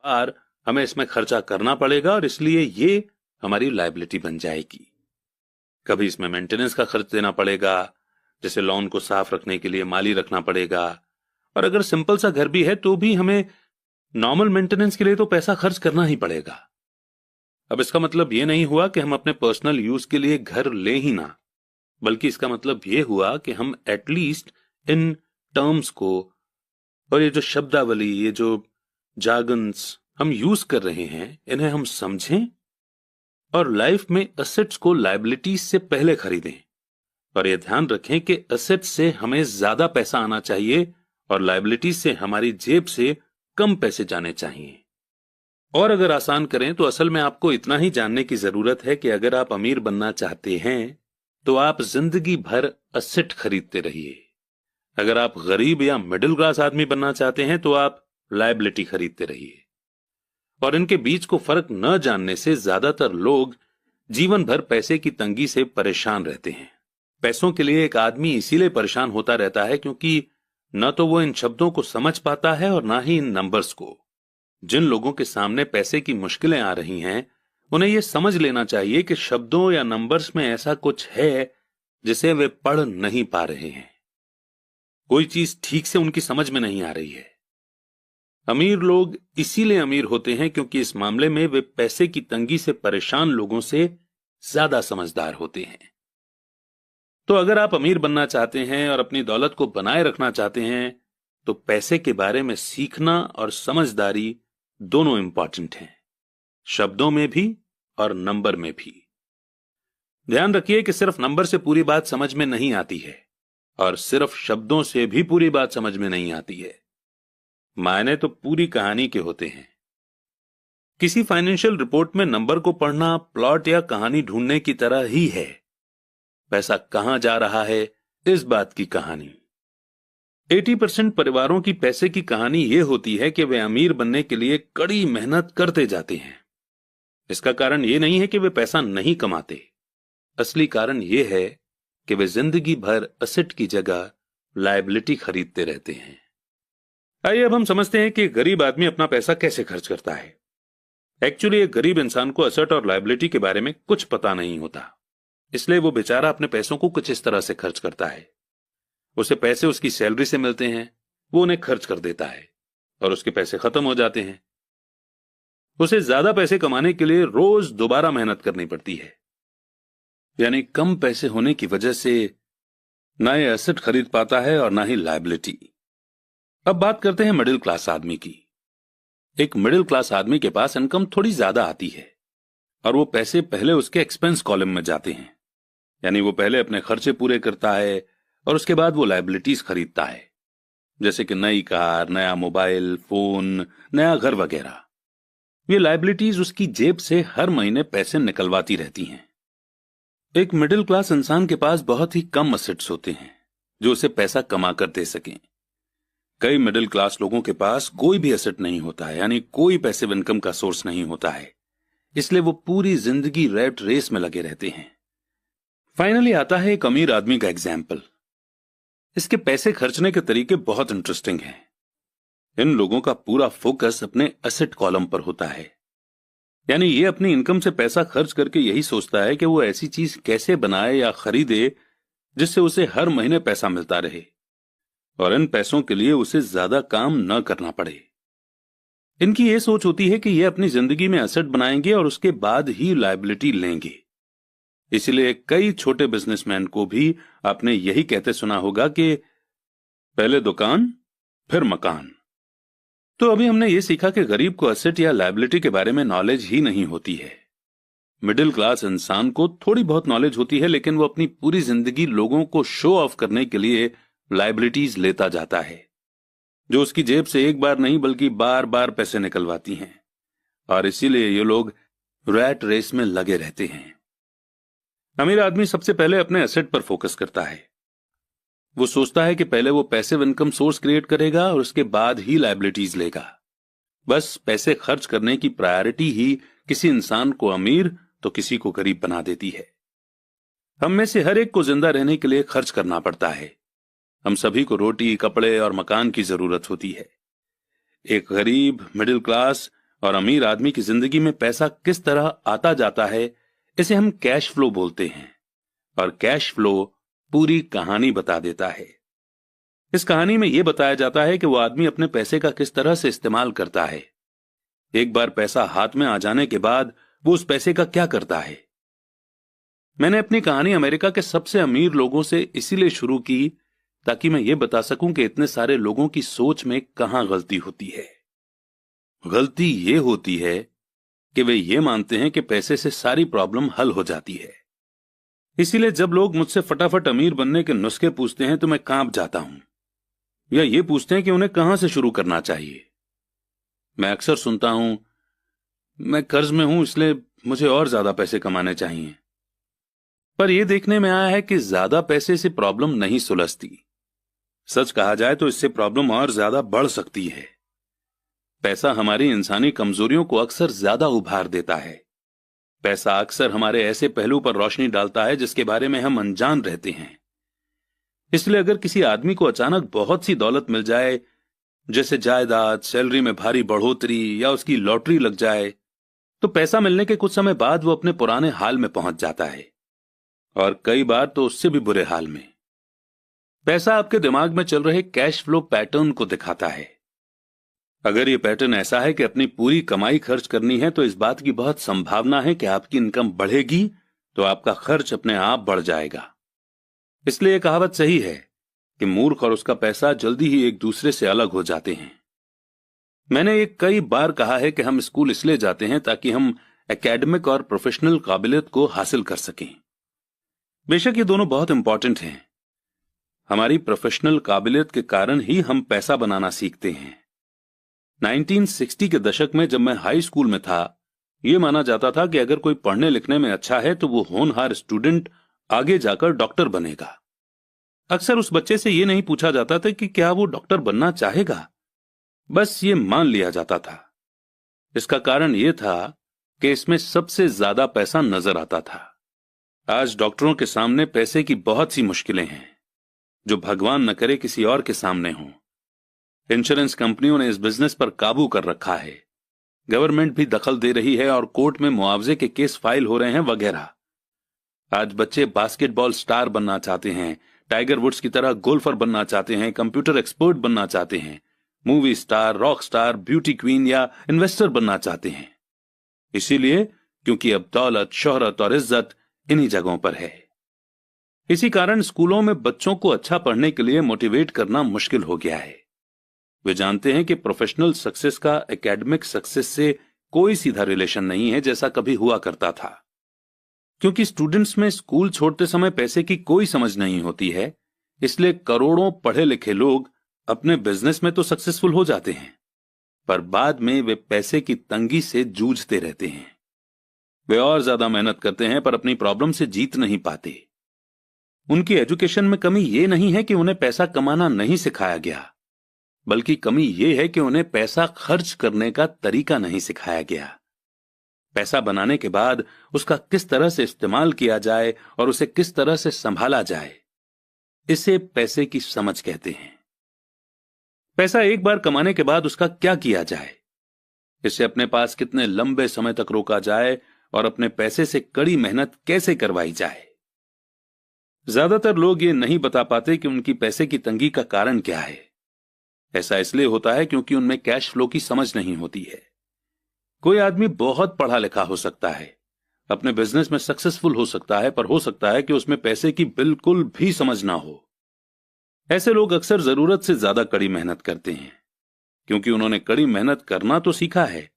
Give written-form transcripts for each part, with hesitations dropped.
बार हमें इसमें खर्चा करना पड़ेगा और इसलिए ये हमारी लायबिलिटी बन जाएगी। कभी इसमें मेंटेनेंस का खर्च देना पड़ेगा, जैसे लॉन को साफ रखने के लिए माली रखना पड़ेगा, और अगर सिंपल सा घर भी है तो भी हमें नॉर्मल मेंटेनेंस के लिए तो पैसा खर्च करना ही पड़ेगा। अब इसका मतलब यह नहीं हुआ कि हम अपने पर्सनल यूज के लिए घर ले ही ना, बल्कि इसका मतलब यह हुआ कि हम एटलीस्ट इन टर्म्स को और ये जो शब्दावली, ये जो जार्गन्स हम यूज कर रहे हैं, इन्हें हम समझें और लाइफ में एसेट्स को लायबिलिटीज से पहले खरीदें। और यह ध्यान रखें कि एसेट्स से हमें ज्यादा पैसा आना चाहिए और लायबिलिटीज से हमारी जेब से कम पैसे जाने चाहिए। और अगर आसान करें तो असल में आपको इतना ही जानने की जरूरत है कि अगर आप अमीर बनना चाहते हैं तो आप जिंदगी भर एसेट खरीदते रहिए। अगर आप गरीब या मिडिल क्लास आदमी बनना चाहते हैं तो आप लायबिलिटी खरीदते रहिए। और इनके बीच को फर्क न जानने से ज्यादातर लोग जीवन भर पैसे की तंगी से परेशान रहते हैं। पैसों के लिए एक आदमी इसीलिए परेशान होता रहता है क्योंकि न तो वो इन शब्दों को समझ पाता है और ना ही इन नंबर्स को। जिन लोगों के सामने पैसे की मुश्किलें आ रही हैं, उन्हें यह समझ लेना चाहिए कि शब्दों या नंबर्स में ऐसा कुछ है जिसे वे पढ़ नहीं पा रहे हैं। कोई चीज ठीक से उनकी समझ में नहीं आ रही है। अमीर लोग इसीलिए अमीर होते हैं क्योंकि इस मामले में वे पैसे की तंगी से परेशान लोगों से ज्यादा समझदार होते हैं। तो अगर आप अमीर बनना चाहते हैं और अपनी दौलत को बनाए रखना चाहते हैं तो पैसे के बारे में सीखना और समझदारी दोनों इंपॉर्टेंट हैं, शब्दों में भी और नंबर में भी। ध्यान रखिए कि सिर्फ नंबर से पूरी बात समझ में नहीं आती है और सिर्फ शब्दों से भी पूरी बात समझ में नहीं आती है। मायने तो पूरी कहानी के होते हैं। किसी फाइनेंशियल रिपोर्ट में नंबर को पढ़ना प्लॉट या कहानी ढूंढने की तरह ही है। पैसा कहां जा रहा है, इस बात की कहानी। 80% परिवारों की पैसे की कहानी यह होती है कि वे अमीर बनने के लिए कड़ी मेहनत करते जाते हैं। इसका कारण यह नहीं है कि वे पैसा नहीं कमाते, असली कारण यह है कि वे जिंदगी भर एसेट की जगह लायबिलिटी खरीदते रहते हैं। आइए अब हम समझते हैं कि गरीब आदमी अपना पैसा कैसे खर्च करता है। एक्चुअली एक गरीब इंसान को एसेट और लायबिलिटी के बारे में कुछ पता नहीं होता, इसलिए वो बेचारा अपने पैसों को कुछ इस तरह से खर्च करता है। उसे पैसे उसकी सैलरी से मिलते हैं, वो उन्हें खर्च कर देता है और उसके पैसे खत्म हो जाते हैं। उसे ज्यादा पैसे कमाने के लिए रोज दोबारा मेहनत करनी पड़ती है, यानी कम पैसे होने की वजह से ना ये एसेट खरीद पाता है और ना ही लायबिलिटी। अब बात करते हैं मिडिल क्लास आदमी की। एक मिडिल क्लास आदमी के पास इनकम थोड़ी ज्यादा आती है और वो पैसे पहले उसके एक्सपेंस कॉलम में जाते हैं, यानी वो पहले अपने खर्चे पूरे करता है और उसके बाद वो लायबिलिटीज खरीदता है, जैसे कि नई कार, नया मोबाइल फोन, नया घर वगैरह। ये लायबिलिटीज उसकी जेब से हर महीने पैसे निकलवाती रहती हैं। एक मिडिल क्लास इंसान के पास बहुत ही कम एसेट्स होते हैं जो उसे पैसा कमा कर दे सकें। कई मिडिल क्लास लोगों के पास कोई भी एसेट नहीं होता है, यानी कोई पैसिव इनकम का सोर्स नहीं होता है, इसलिए वो पूरी जिंदगी रैट रेस में लगे रहते हैं। फाइनली आता है एक अमीर आदमी का एग्जाम्पल। इसके पैसे खर्चने के तरीके बहुत इंटरेस्टिंग हैं। इन लोगों का पूरा फोकस अपने एसेट कॉलम पर होता है, यानी ये अपनी इनकम से पैसा खर्च करके यही सोचता है कि वो ऐसी चीज कैसे बनाए या खरीदे जिससे उसे हर महीने पैसा मिलता रहे और इन पैसों के लिए उसे ज्यादा काम न करना पड़े। इनकी ये सोच होती है कि ये अपनी जिंदगी में एसेट बनाएंगे और उसके बाद ही लायबिलिटी लेंगे। इसलिए कई छोटे बिजनेसमैन को भी आपने यही कहते सुना होगा कि पहले दुकान फिर मकान। तो अभी हमने ये सीखा कि गरीब को एसेट या लायबिलिटी के बारे में नॉलेज ही नहीं होती है। मिडिल क्लास इंसान को थोड़ी बहुत नॉलेज होती है, लेकिन वो अपनी पूरी जिंदगी लोगों को शो ऑफ करने के लिए लायबिलिटीज लेता जाता है, जो उसकी जेब से एक बार नहीं बल्कि बार बार पैसे निकलवाती हैं, और इसीलिए ये लोग रैट रेस में लगे रहते हैं। अमीर आदमी सबसे पहले अपने एसेट पर फोकस करता है। वो सोचता है कि पहले वो पैसिव इनकम सोर्स क्रिएट करेगा और उसके बाद ही लायबिलिटीज लेगा। बस पैसे खर्च करने की प्रायोरिटी ही किसी इंसान को अमीर तो किसी को गरीब बना देती है। हम में से हर एक को जिंदा रहने के लिए खर्च करना पड़ता है। हम सभी को रोटी, कपड़े और मकान की जरूरत होती है। एक गरीब, मिडिल क्लास और अमीर आदमी की जिंदगी में पैसा किस तरह आता जाता है, इसे हम कैश फ्लो बोलते हैं। और कैश फ्लो पूरी कहानी बता देता है। इस कहानी में यह बताया जाता है कि वो आदमी अपने पैसे का किस तरह से इस्तेमाल करता है। एक बार पैसा हाथ में आ जाने के बाद वो उस पैसे का क्या करता है। मैंने अपनी कहानी अमेरिका के सबसे अमीर लोगों से इसीलिए शुरू की ताकि मैं ये बता सकूं कि इतने सारे लोगों की सोच में कहां गलती होती है। गलती ये होती है कि वे ये मानते हैं कि पैसे से सारी प्रॉब्लम हल हो जाती है। इसीलिए जब लोग मुझसे फटाफट अमीर बनने के नुस्खे पूछते हैं तो मैं कांप जाता हूं, या ये पूछते हैं कि उन्हें कहां से शुरू करना चाहिए। मैं अक्सर सुनता हूं, मैं कर्ज में हूं इसलिए मुझे और ज्यादा पैसे कमाने चाहिए। पर यह देखने में आया है कि ज्यादा पैसे से प्रॉब्लम नहीं सुलझती। सच कहा जाए तो इससे प्रॉब्लम और ज्यादा बढ़ सकती है। पैसा हमारी इंसानी कमजोरियों को अक्सर ज्यादा उभार देता है। पैसा अक्सर हमारे ऐसे पहलू पर रोशनी डालता है जिसके बारे में हम अनजान रहते हैं। इसलिए अगर किसी आदमी को अचानक बहुत सी दौलत मिल जाए, जैसे जायदाद, सैलरी में भारी बढ़ोतरी या उसकी लॉटरी लग जाए, तो पैसा मिलने के कुछ समय बाद वो अपने पुराने हाल में पहुंच जाता है, और कई बार तो उससे भी बुरे हाल में। पैसा आपके दिमाग में चल रहे कैश फ्लो पैटर्न को दिखाता है। अगर यह पैटर्न ऐसा है कि अपनी पूरी कमाई खर्च करनी है, तो इस बात की बहुत संभावना है कि आपकी इनकम बढ़ेगी तो आपका खर्च अपने आप बढ़ जाएगा। इसलिए यह कहावत सही है कि मूर्ख और उसका पैसा जल्दी ही एक दूसरे से अलग हो जाते हैं। मैंने ये कई बार कहा है कि हम स्कूल इसलिए जाते हैं ताकि हम एकेडमिक और प्रोफेशनल काबिलियत को हासिल कर सकें। बेशक ये दोनों बहुत इंपॉर्टेंट हैं। हमारी प्रोफेशनल काबिलियत के कारण ही हम पैसा बनाना सीखते हैं। 1960 के दशक में जब मैं हाई स्कूल में था, यह माना जाता था कि अगर कोई पढ़ने लिखने में अच्छा है तो वो होनहार स्टूडेंट आगे जाकर डॉक्टर बनेगा। अक्सर उस बच्चे से यह नहीं पूछा जाता था कि क्या वो डॉक्टर बनना चाहेगा, बस ये मान लिया जाता था। इसका कारण यह था कि इसमें सबसे ज्यादा पैसा नजर आता था। आज डॉक्टरों के सामने पैसे की बहुत सी मुश्किलें हैं जो भगवान न करे किसी और के सामने हों। इंश्योरेंस कंपनियों ने इस बिजनेस पर काबू कर रखा है, गवर्नमेंट भी दखल दे रही है और कोर्ट में मुआवजे के केस फाइल हो रहे हैं वगैरह। आज बच्चे बास्केटबॉल स्टार बनना चाहते हैं, टाइगर वुड्स की तरह गोल्फर बनना चाहते हैं, कंप्यूटर एक्सपर्ट बनना चाहते हैं, movie star, rock star, beauty queen या इन्वेस्टर बनना चाहते हैं। इसीलिए क्योंकि अब दौलत, शोहरत और इज्जत इन्हीं जगहों पर है। इसी कारण स्कूलों में बच्चों को अच्छा पढ़ने के लिए मोटिवेट करना मुश्किल हो गया है। वे जानते हैं कि प्रोफेशनल सक्सेस का एकेडमिक सक्सेस से कोई सीधा रिलेशन नहीं है जैसा कभी हुआ करता था। क्योंकि स्टूडेंट्स में स्कूल छोड़ते समय पैसे की कोई समझ नहीं होती है, इसलिए करोड़ों पढ़े लिखे लोग अपने बिजनेस में तो सक्सेसफुल हो जाते हैं, पर बाद में वे पैसे की तंगी से जूझते रहते हैं। वे और ज्यादा मेहनत करते हैं पर अपनी प्रॉब्लम से जीत नहीं पाते। उनकी एजुकेशन में कमी यह नहीं है कि उन्हें पैसा कमाना नहीं सिखाया गया, बल्कि कमी यह है कि उन्हें पैसा खर्च करने का तरीका नहीं सिखाया गया। पैसा बनाने के बाद उसका किस तरह से इस्तेमाल किया जाए और उसे किस तरह से संभाला जाए, इसे पैसे की समझ कहते हैं। पैसा एक बार कमाने के बाद उसका क्या किया जाए, इसे अपने पास कितने लंबे समय तक रोका जाए और अपने पैसे से कड़ी मेहनत कैसे करवाई जाए। ज्यादातर लोग ये नहीं बता पाते कि उनकी पैसे की तंगी का कारण क्या है। ऐसा इसलिए होता है क्योंकि उनमें कैश फ्लो की समझ नहीं होती है। कोई आदमी बहुत पढ़ा लिखा हो सकता है, अपने बिजनेस में सक्सेसफुल हो सकता है, पर हो सकता है कि उसमें पैसे की बिल्कुल भी समझ ना हो। ऐसे लोग अक्सर जरूरत से ज्यादा कड़ी मेहनत करते हैं क्योंकि उन्होंने कड़ी मेहनत करना तो सीखा है,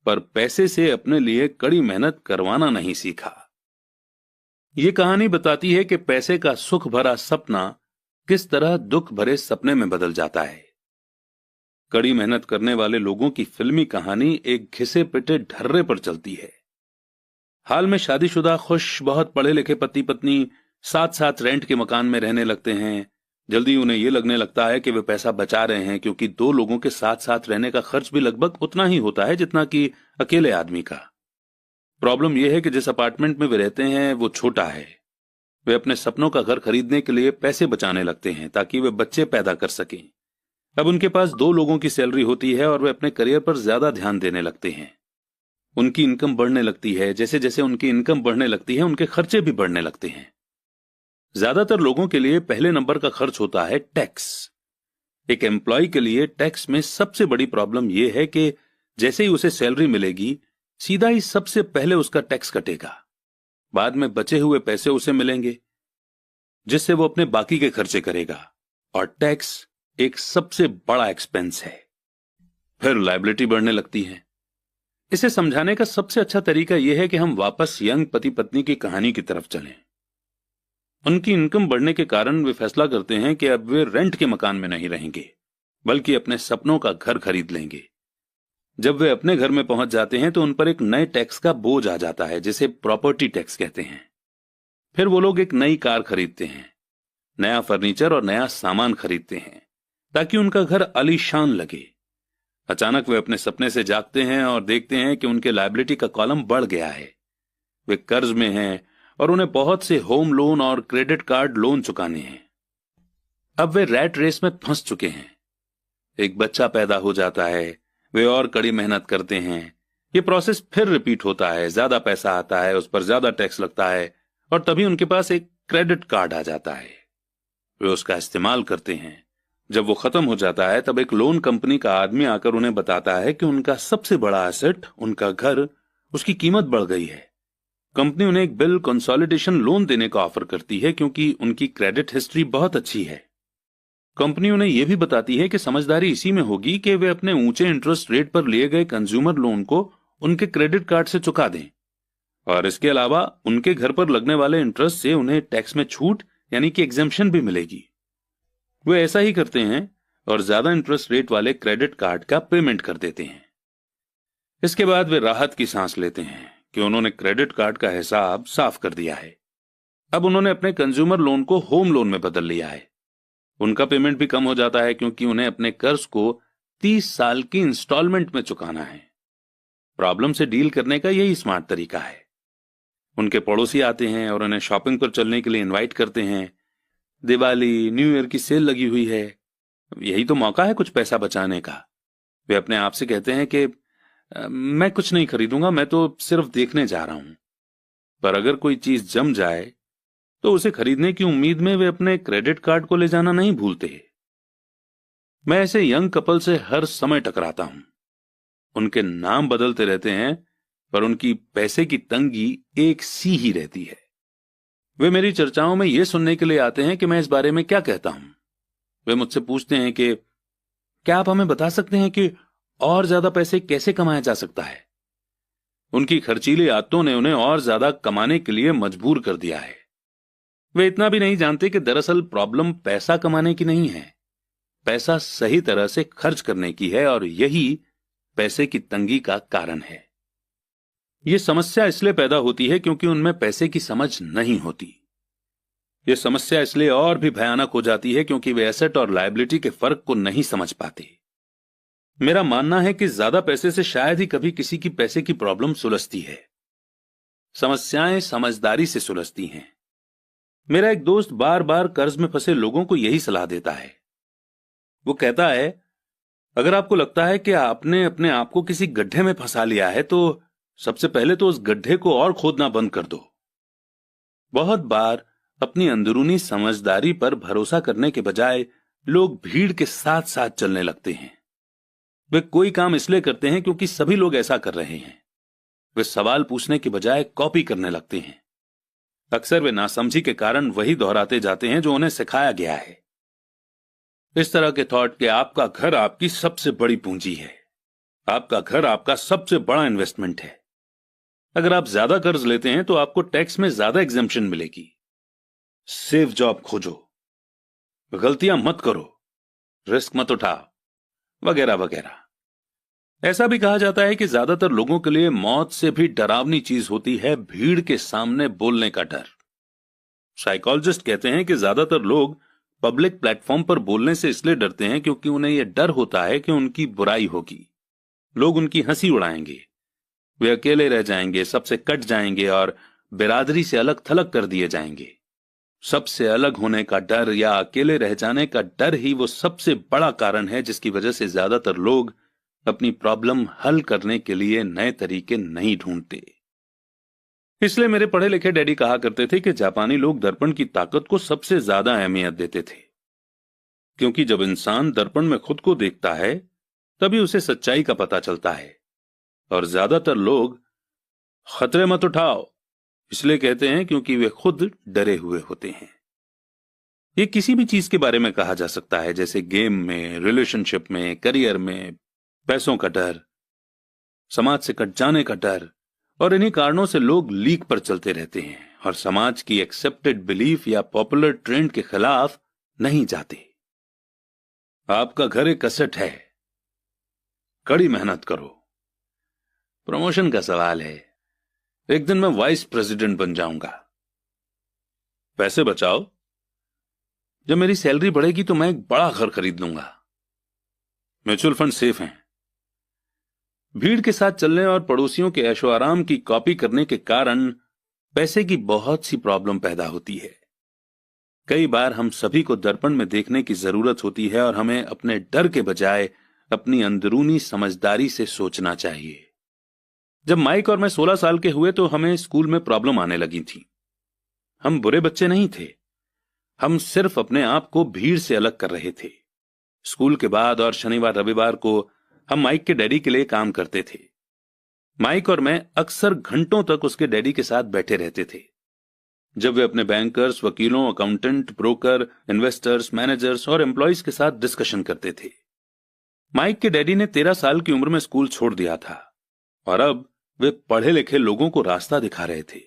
पर पैसे से अपने लिए कड़ी मेहनत करवाना नहीं सीखा। यह कहानी बताती है कि पैसे का सुख भरा सपना किस तरह दुख भरे सपने में बदल जाता है। कड़ी मेहनत करने वाले लोगों की फिल्मी कहानी एक घिसे पिटे ढर्रे पर चलती है। हाल में शादीशुदा खुश बहुत पढ़े लिखे पति पत्नी साथ साथ रेंट के मकान में रहने लगते हैं। जल्दी उन्हें यह लगने लगता है कि वे पैसा बचा रहे हैं, क्योंकि दो लोगों के साथ साथ रहने का खर्च भी लगभग उतना ही होता है जितना कि अकेले आदमी का। प्रॉब्लम यह है कि जिस अपार्टमेंट में वे रहते हैं वो छोटा है। वे अपने सपनों का घर खरीदने के लिए पैसे बचाने लगते हैं ताकि वे बच्चे पैदा कर सकें। अब उनके पास 2 लोगों की सैलरी होती है और वे अपने करियर पर ज्यादा ध्यान देने लगते हैं। उनकी इनकम बढ़ने लगती है। जैसे जैसे उनकी इनकम बढ़ने लगती है, उनके खर्चे भी बढ़ने लगते हैं। ज्यादातर लोगों के लिए पहले नंबर का खर्च होता है टैक्स। एक एम्प्लॉय के लिए टैक्स में सबसे बड़ी प्रॉब्लम यह है कि जैसे ही उसे सैलरी मिलेगी, सीधा ही सबसे पहले उसका टैक्स कटेगा। बाद में बचे हुए पैसे उसे मिलेंगे, जिससे वो अपने बाकी के खर्चे करेगा। और टैक्स एक सबसे बड़ा एक्सपेंस है। फिर लायबिलिटी बढ़ने लगती है। इसे समझाने का सबसे अच्छा तरीका यह है कि हम वापस यंग पति पत्नी की कहानी की तरफ चलें। उनकी इनकम बढ़ने के कारण वे फैसला करते हैं कि अब वे रेंट के मकान में नहीं रहेंगे, बल्कि अपने सपनों का घर खरीद लेंगे। जब वे अपने घर में पहुंच जाते हैं तो उन पर एक नए टैक्स का बोझ आ जाता है, जिसे प्रॉपर्टी टैक्स कहते हैं। फिर वो लोग एक नई कार खरीदते हैं, नया फर्नीचर और नया सामान खरीदते हैं, ताकि उनका घर आलीशान लगे। अचानक वे अपने सपने से जागते हैं और देखते हैं कि उनके लायबिलिटी का कॉलम बढ़ गया है। वे कर्ज में हैं और उन्हें बहुत से होम लोन और क्रेडिट कार्ड लोन चुकाने हैं। अब वे रैट रेस में फंस चुके हैं। एक बच्चा पैदा हो जाता है, वे और कड़ी मेहनत करते हैं। ये प्रोसेस फिर रिपीट होता है। ज्यादा पैसा आता है, उस पर ज्यादा टैक्स लगता है और तभी उनके पास एक क्रेडिट कार्ड आ जाता है। वे उसका इस्तेमाल करते हैं। जब वो खत्म हो जाता है, तब एक लोन कंपनी का आदमी आकर उन्हें बताता है कि उनका सबसे बड़ा एसेट, उनका घर, उसकी कीमत बढ़ गई है। कंपनी उन्हें एक बिल कंसोलिडेशन लोन देने का ऑफर करती है, क्योंकि उनकी क्रेडिट हिस्ट्री बहुत अच्छी है। कंपनी उन्हें यह भी बताती है कि समझदारी इसी में होगी कि वे अपने ऊंचे इंटरेस्ट रेट पर लिए गए कंज्यूमर लोन को उनके क्रेडिट कार्ड से चुका दें, और इसके अलावा उनके घर पर लगने वाले इंटरेस्ट से उन्हें टैक्स में छूट यानी कि एग्जेम्पशन भी मिलेगी। वे ऐसा ही करते हैं और ज्यादा इंटरेस्ट रेट वाले क्रेडिट कार्ड का पेमेंट कर देते हैं। इसके बाद वे राहत की सांस लेते हैं कि उन्होंने क्रेडिट कार्ड का हिसाब साफ कर दिया है। अब उन्होंने अपने कंज्यूमर लोन को होम लोन में बदल लिया है। उनका पेमेंट भी कम हो जाता है, क्योंकि उन्हें अपने कर्ज को 30 साल की इंस्टॉलमेंट में चुकाना है। प्रॉब्लम से डील करने का यही स्मार्ट तरीका है। उनके पड़ोसी आते हैं और उन्हें शॉपिंग पर चलने के लिए इनवाइट करते हैं। दिवाली, न्यू ईयर की सेल लगी हुई है, यही तो मौका है कुछ पैसा बचाने का। वे अपने आप से कहते हैं कि मैं कुछ नहीं खरीदूंगा, मैं तो सिर्फ देखने जा रहा हूं। पर अगर कोई चीज जम जाए तो उसे खरीदने की उम्मीद में वे अपने क्रेडिट कार्ड को ले जाना नहीं भूलते। मैं ऐसे यंग कपल से हर समय टकराता हूं। उनके नाम बदलते रहते हैं, पर उनकी पैसे की तंगी एक सी ही रहती है। वे मेरी चर्चाओं में यह सुनने के लिए आते हैं कि मैं इस बारे में क्या कहता हूं। वे मुझसे पूछते हैं कि क्या आप हमें बता सकते हैं कि और ज्यादा पैसे कैसे कमाया जा सकता है। उनकी खर्चीली आदतों ने उन्हें और ज्यादा कमाने के लिए मजबूर कर दिया है। वे इतना भी नहीं जानते कि दरअसल प्रॉब्लम पैसा कमाने की नहीं है, पैसा सही तरह से खर्च करने की है, और यही पैसे की तंगी का कारण है। यह समस्या इसलिए पैदा होती है क्योंकि उनमें पैसे की समझ नहीं होती। यह समस्या इसलिए और भी भयानक हो जाती है क्योंकि वे एसेट और लायबिलिटी के फर्क को नहीं समझ पाते। मेरा मानना है कि ज्यादा पैसे से शायद ही कभी किसी की पैसे की प्रॉब्लम सुलझती है। समस्याएं समझदारी से सुलझती हैं। मेरा एक दोस्त बार बार कर्ज में फंसे लोगों को यही सलाह देता है। वो कहता है, अगर आपको लगता है कि आपने अपने आप को किसी गड्ढे में फंसा लिया है, तो सबसे पहले तो उस गड्ढे को और खोदना बंद कर दो। बहुत बार अपनी अंदरूनी समझदारी पर भरोसा करने के बजाय लोग भीड़ के साथ साथ चलने लगते हैं। वे कोई काम इसलिए करते हैं क्योंकि सभी लोग ऐसा कर रहे हैं। वे सवाल पूछने के बजाय कॉपी करने लगते हैं। अक्सर वे नासमझी के कारण वही दोहराते जाते हैं जो उन्हें सिखाया गया है। इस तरह के थॉट कि आपका घर आपकी सबसे बड़ी पूंजी है, आपका घर आपका सबसे बड़ा इन्वेस्टमेंट है। अगर आप ज्यादा कर्ज लेते हैं तो आपको टैक्स में ज्यादा एग्जेम्पशन मिलेगी। सेफ जॉब खोजो, गलतियां मत करो, रिस्क मत उठाओ, वगैरह वगैरह। ऐसा भी कहा जाता है कि ज्यादातर लोगों के लिए मौत से भी डरावनी चीज होती है भीड़ के सामने बोलने का डर। साइकोलॉजिस्ट कहते हैं कि ज्यादातर लोग पब्लिक प्लेटफॉर्म पर बोलने से इसलिए डरते हैं क्योंकि उन्हें यह डर होता है कि उनकी बुराई होगी, लोग उनकी हंसी उड़ाएंगे, वे अकेले रह जाएंगे, सबसे कट जाएंगे और बिरादरी से अलग थलग कर दिए जाएंगे। सबसे अलग होने का डर या अकेले रह जाने का डर ही वो सबसे बड़ा कारण है जिसकी वजह से ज्यादातर लोग अपनी प्रॉब्लम हल करने के लिए नए तरीके नहीं ढूंढते। इसलिए मेरे पढ़े लिखे डैडी कहा करते थे कि जापानी लोग दर्पण की ताकत को सबसे ज्यादा अहमियत देते थे, क्योंकि जब इंसान दर्पण में खुद को देखता है तभी उसे सच्चाई का पता चलता है। और ज्यादातर लोग खतरे मत उठाओ इसलिए कहते हैं क्योंकि वे खुद डरे हुए होते हैं। ये किसी भी चीज के बारे में कहा जा सकता है, जैसे गेम में, रिलेशनशिप में, करियर में, पैसों का डर, समाज से कट जाने का डर। और इन्हीं कारणों से लोग लीक पर चलते रहते हैं और समाज की एक्सेप्टेड बिलीफ या पॉपुलर ट्रेंड के खिलाफ नहीं जाते। आपका घर एक असेट है, कड़ी मेहनत करो। प्रमोशन का सवाल है, एक दिन मैं वाइस प्रेसिडेंट बन जाऊंगा। पैसे बचाओ, जब मेरी सैलरी बढ़ेगी तो मैं एक बड़ा घर खरीद लूंगा। म्यूचुअल फंड सेफ हैं। भीड़ के साथ चलने और पड़ोसियों के ऐशो आराम की कॉपी करने के कारण पैसे की बहुत सी प्रॉब्लम पैदा होती है। कई बार हम सभी को दर्पण में देखने की जरूरत होती है और हमें अपने डर के बजाय अपनी अंदरूनी समझदारी से सोचना चाहिए। जब माइक और मैं 16 साल के हुए तो हमें स्कूल में प्रॉब्लम आने लगी थी। हम बुरे बच्चे नहीं थे, हम सिर्फ अपने आप को भीड़ से अलग कर रहे थे। स्कूल के बाद और शनिवार रविवार को हम माइक के डैडी के लिए काम करते थे। माइक और मैं अक्सर घंटों तक उसके डैडी के साथ बैठे रहते थे जब वे अपने बैंकर्स, वकीलों, अकाउंटेंट, ब्रोकर, इन्वेस्टर्स, मैनेजर्स और एम्प्लॉइज के साथ डिस्कशन करते थे। माइक के डैडी ने 13 साल की उम्र में स्कूल छोड़ दिया था और अब वे पढ़े लिखे लोगों को रास्ता दिखा रहे थे,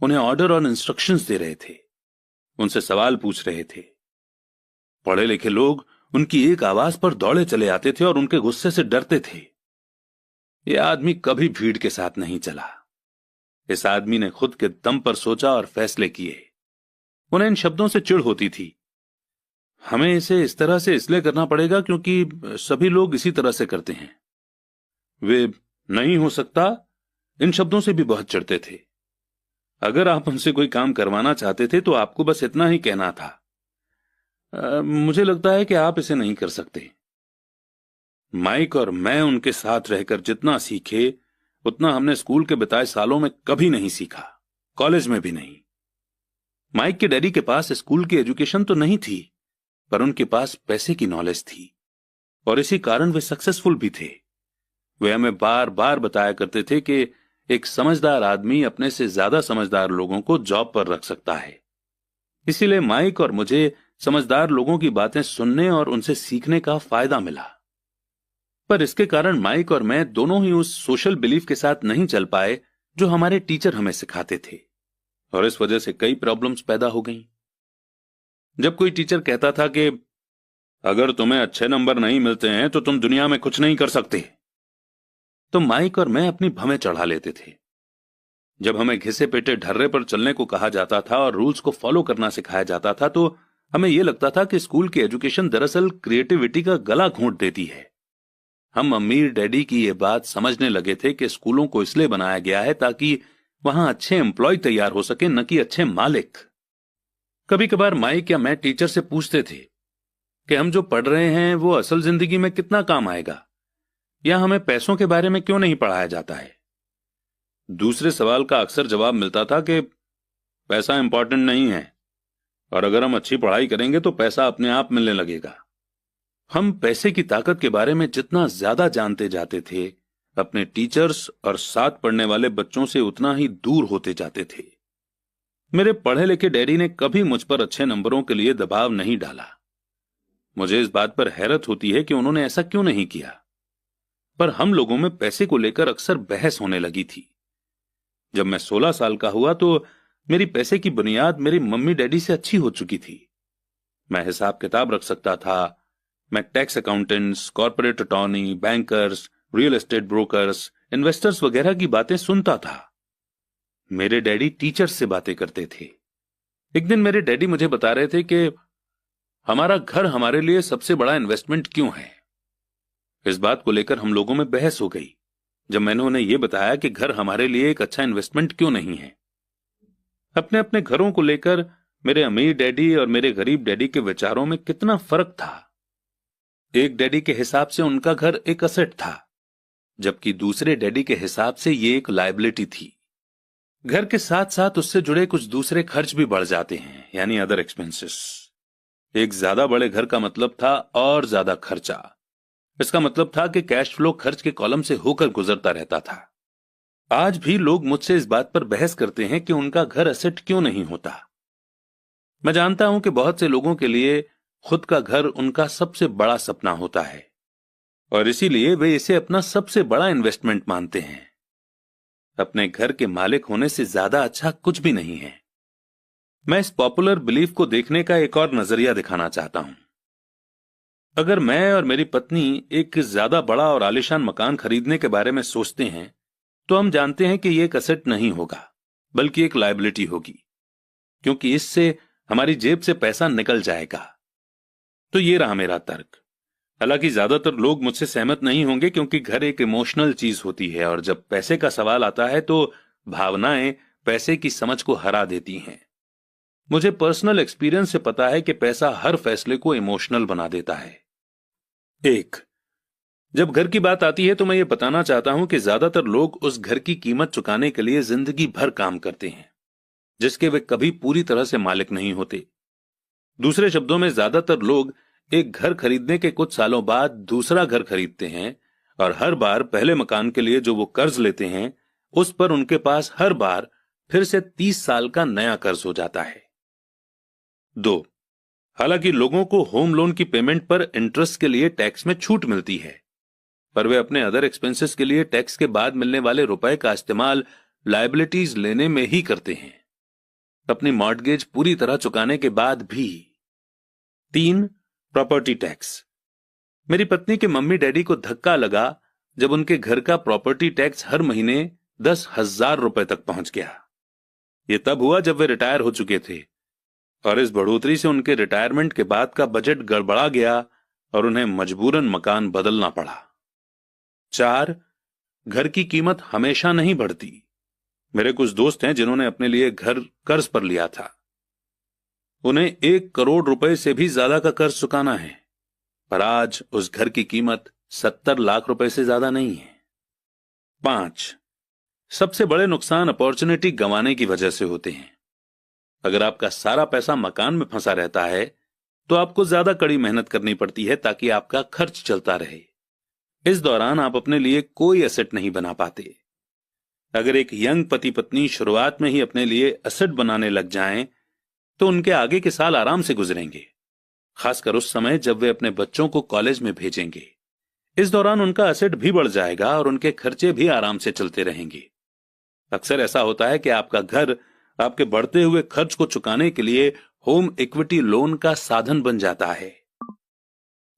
उन्हें ऑर्डर और इंस्ट्रक्शंस दे रहे थे, उनसे सवाल पूछ रहे थे। पढ़े लिखे लोग उनकी एक आवाज पर दौड़े चले आते थे और उनके गुस्से से डरते थे। यह आदमी कभी भीड़ के साथ नहीं चला। इस आदमी ने खुद के दम पर सोचा और फैसले किए। उन्हें इन शब्दों से चिढ़ होती थी, हमें इसे इस तरह से इसलिए करना पड़ेगा क्योंकि सभी लोग इसी तरह से करते हैं। वे नहीं हो सकता इन शब्दों से भी बहुत चिढ़ते थे। अगर आप हमसे कोई काम करवाना चाहते थे तो आपको बस इतना ही कहना था, मुझे लगता है कि आप इसे नहीं कर सकते। माइक और मैं उनके साथ रहकर जितना सीखे उतना हमने स्कूल के बिताए सालों में कभी नहीं सीखा, कॉलेज में भी नहीं। माइक के डैडी के पास स्कूल की एजुकेशन तो नहीं थी, पर उनके पास पैसे की नॉलेज थी और इसी कारण वे सक्सेसफुल भी थे। वे हमें बार बार बताया करते थे कि एक समझदार आदमी अपने से ज्यादा समझदार लोगों को जॉब पर रख सकता है। इसीलिए माइक और मुझे समझदार लोगों की बातें सुनने और उनसे सीखने का फायदा मिला। पर इसके कारण माइक और मैं दोनों ही उस सोशल बिलीफ के साथ नहीं चल पाए जो हमारे टीचर हमें सिखाते थे और इस वजह से कई प्रॉब्लम्स पैदा हो गईं। जब कोई टीचर कहता था कि अगर तुम्हें अच्छे नंबर नहीं मिलते हैं तो तुम दुनिया में कुछ नहीं कर सकते, तो माइक और मैं अपनी भवें चढ़ा लेते थे। जब हमें घिसे पेटे ढर्रे पर चलने को कहा जाता था और रूल्स को फॉलो करना सिखाया जाता था तो हमें यह लगता था कि स्कूल की एजुकेशन दरअसल क्रिएटिविटी का गला घोंट देती है। हम अमीर डैडी की यह बात समझने लगे थे कि स्कूलों को इसलिए बनाया गया है ताकि वहां अच्छे एम्प्लॉय तैयार हो सके, न कि अच्छे मालिक। कभी कभार माइक या मैं टीचर से पूछते थे कि हम जो पढ़ रहे हैं वो असल जिंदगी में कितना काम आएगा, या हमें पैसों के बारे में क्यों नहीं पढ़ाया जाता है। दूसरे सवाल का अक्सर जवाब मिलता था कि पैसा इंपॉर्टेंट नहीं है और अगर हम अच्छी पढ़ाई करेंगे तो पैसा अपने आप मिलने लगेगा। हम पैसे की ताकत के बारे में जितना ज्यादा जानते जाते थे, अपने टीचर्स और साथ पढ़ने वाले बच्चों से उतना ही दूर होते जाते थे। मेरे पढ़े लिखे डैडी ने कभी मुझ पर अच्छे नंबरों के लिए दबाव नहीं डाला। मुझे इस बात पर हैरत होती है कि उन्होंने ऐसा क्यों नहीं किया, पर हम लोगों में पैसे को लेकर अक्सर बहस होने लगी थी। जब मैं 16 साल का हुआ तो मेरी पैसे की बुनियाद मेरी मम्मी डैडी से अच्छी हो चुकी थी। मैं हिसाब किताब रख सकता था। मैं tax accountants, corporate attorney, bankers, real estate brokers, investors वगैरह की बातें सुनता था। मेरे डैडी टीचर्स से बातें करते थे। एक दिन मेरे डैडी मुझे बता रहे थे कि हमारा घर हमारे लिए सबसे बड़ा इन्वेस्टमेंट क्यों है। इस बात को लेकर हम लोगों में बहस हो गई जब मैंने उन्हें यह बताया कि घर हमारे लिए एक अच्छा इन्वेस्टमेंट क्यों नहीं है। अपने अपने घरों को लेकर मेरे अमीर डैडी और मेरे गरीब डैडी के विचारों में कितना फर्क था। एक डैडी के हिसाब से उनका घर एक असेट था, जबकि दूसरे डैडी के हिसाब से ये एक लायबिलिटी थी। घर के साथ साथ उससे जुड़े कुछ दूसरे खर्च भी बढ़ जाते हैं, यानी अदर एक्सपेंसेस। एक ज्यादा बड़े घर का मतलब था और ज्यादा खर्चा। इसका मतलब था कि कैश फ्लो खर्च के कॉलम से होकर गुजरता रहता था। आज भी लोग मुझसे इस बात पर बहस करते हैं कि उनका घर असेट क्यों नहीं होता। मैं जानता हूं कि बहुत से लोगों के लिए खुद का घर उनका सबसे बड़ा सपना होता है और इसीलिए वे इसे अपना सबसे बड़ा इन्वेस्टमेंट मानते हैं। अपने घर के मालिक होने से ज्यादा अच्छा कुछ भी नहीं है। मैं इस पॉपुलर बिलीफ को देखने का एक और नजरिया दिखाना चाहता हूं। अगर मैं और मेरी पत्नी एक ज्यादा बड़ा और आलीशान मकान खरीदने के बारे में सोचते हैं, तो हम जानते हैं कि यह एक असेट नहीं होगा, बल्कि एक लायबिलिटी होगी, क्योंकि इससे हमारी जेब से पैसा निकल जाएगा। तो ये रहा मेरा तर्क। हालांकि ज्यादातर लोग मुझसे सहमत नहीं होंगे, क्योंकि घर एक इमोशनल चीज होती है और जब पैसे का सवाल आता है तो भावनाएं पैसे की समझ को हरा देती हैं। मुझे पर्सनल एक्सपीरियंस से पता है कि पैसा हर फैसले को इमोशनल बना देता है। एक, जब घर की बात आती है तो मैं ये बताना चाहता हूं कि ज्यादातर लोग उस घर की कीमत चुकाने के लिए जिंदगी भर काम करते हैं, जिसके वे कभी पूरी तरह से मालिक नहीं होते। दूसरे शब्दों में, ज्यादातर लोग एक घर खरीदने के कुछ सालों बाद दूसरा घर खरीदते हैं और हर बार पहले मकान के लिए जो वो कर्ज लेते हैं, उस पर उनके पास हर बार फिर से 30 साल का नया कर्ज हो जाता है। 2, हालांकि लोगों को होम लोन की पेमेंट पर इंटरेस्ट के लिए टैक्स में छूट मिलती है, पर वे अपने अदर एक्सपेंसेस के लिए टैक्स के बाद मिलने वाले रुपए का इस्तेमाल लायबिलिटीज लेने में ही करते हैं, अपनी मॉर्टगेज पूरी तरह चुकाने के बाद भी। 3, प्रॉपर्टी टैक्स। मेरी पत्नी के मम्मी डैडी को धक्का लगा जब उनके घर का प्रॉपर्टी टैक्स हर महीने 10,000 रुपए तक पहुंच गया। यह तब हुआ जब वे रिटायर हो चुके थे और इस बढ़ोतरी से उनके रिटायरमेंट के बाद का बजट गड़बड़ा गया और उन्हें मजबूरन मकान बदलना पड़ा। 4, घर की कीमत हमेशा नहीं बढ़ती। मेरे कुछ दोस्त हैं जिन्होंने अपने लिए घर कर्ज पर लिया था। उन्हें 1 करोड़ रुपए से भी ज्यादा का कर्ज चुकाना है, पर आज उस घर की कीमत 70 लाख रुपए से ज्यादा नहीं है। 5, सबसे बड़े नुकसान अपॉर्चुनिटी गंवाने की वजह से होते हैं। अगर आपका सारा पैसा मकान में फंसा रहता है तो आपको ज्यादा कड़ी मेहनत करनी पड़ती है ताकि आपका खर्च चलता रहे। इस दौरान आप अपने लिए कोई एसेट नहीं बना पाते। अगर एक यंग पति पत्नी शुरुआत में ही अपने लिए एसेट बनाने लग जाएं, तो उनके आगे के साल आराम से गुजरेंगे, खासकर उस समय जब वे अपने बच्चों को कॉलेज में भेजेंगे। इस दौरान उनका एसेट भी बढ़ जाएगा और उनके खर्चे भी आराम से चलते रहेंगे। अक्सर ऐसा होता है कि आपका घर आपके बढ़ते हुए खर्च को चुकाने के लिए होम इक्विटी लोन का साधन बन जाता है।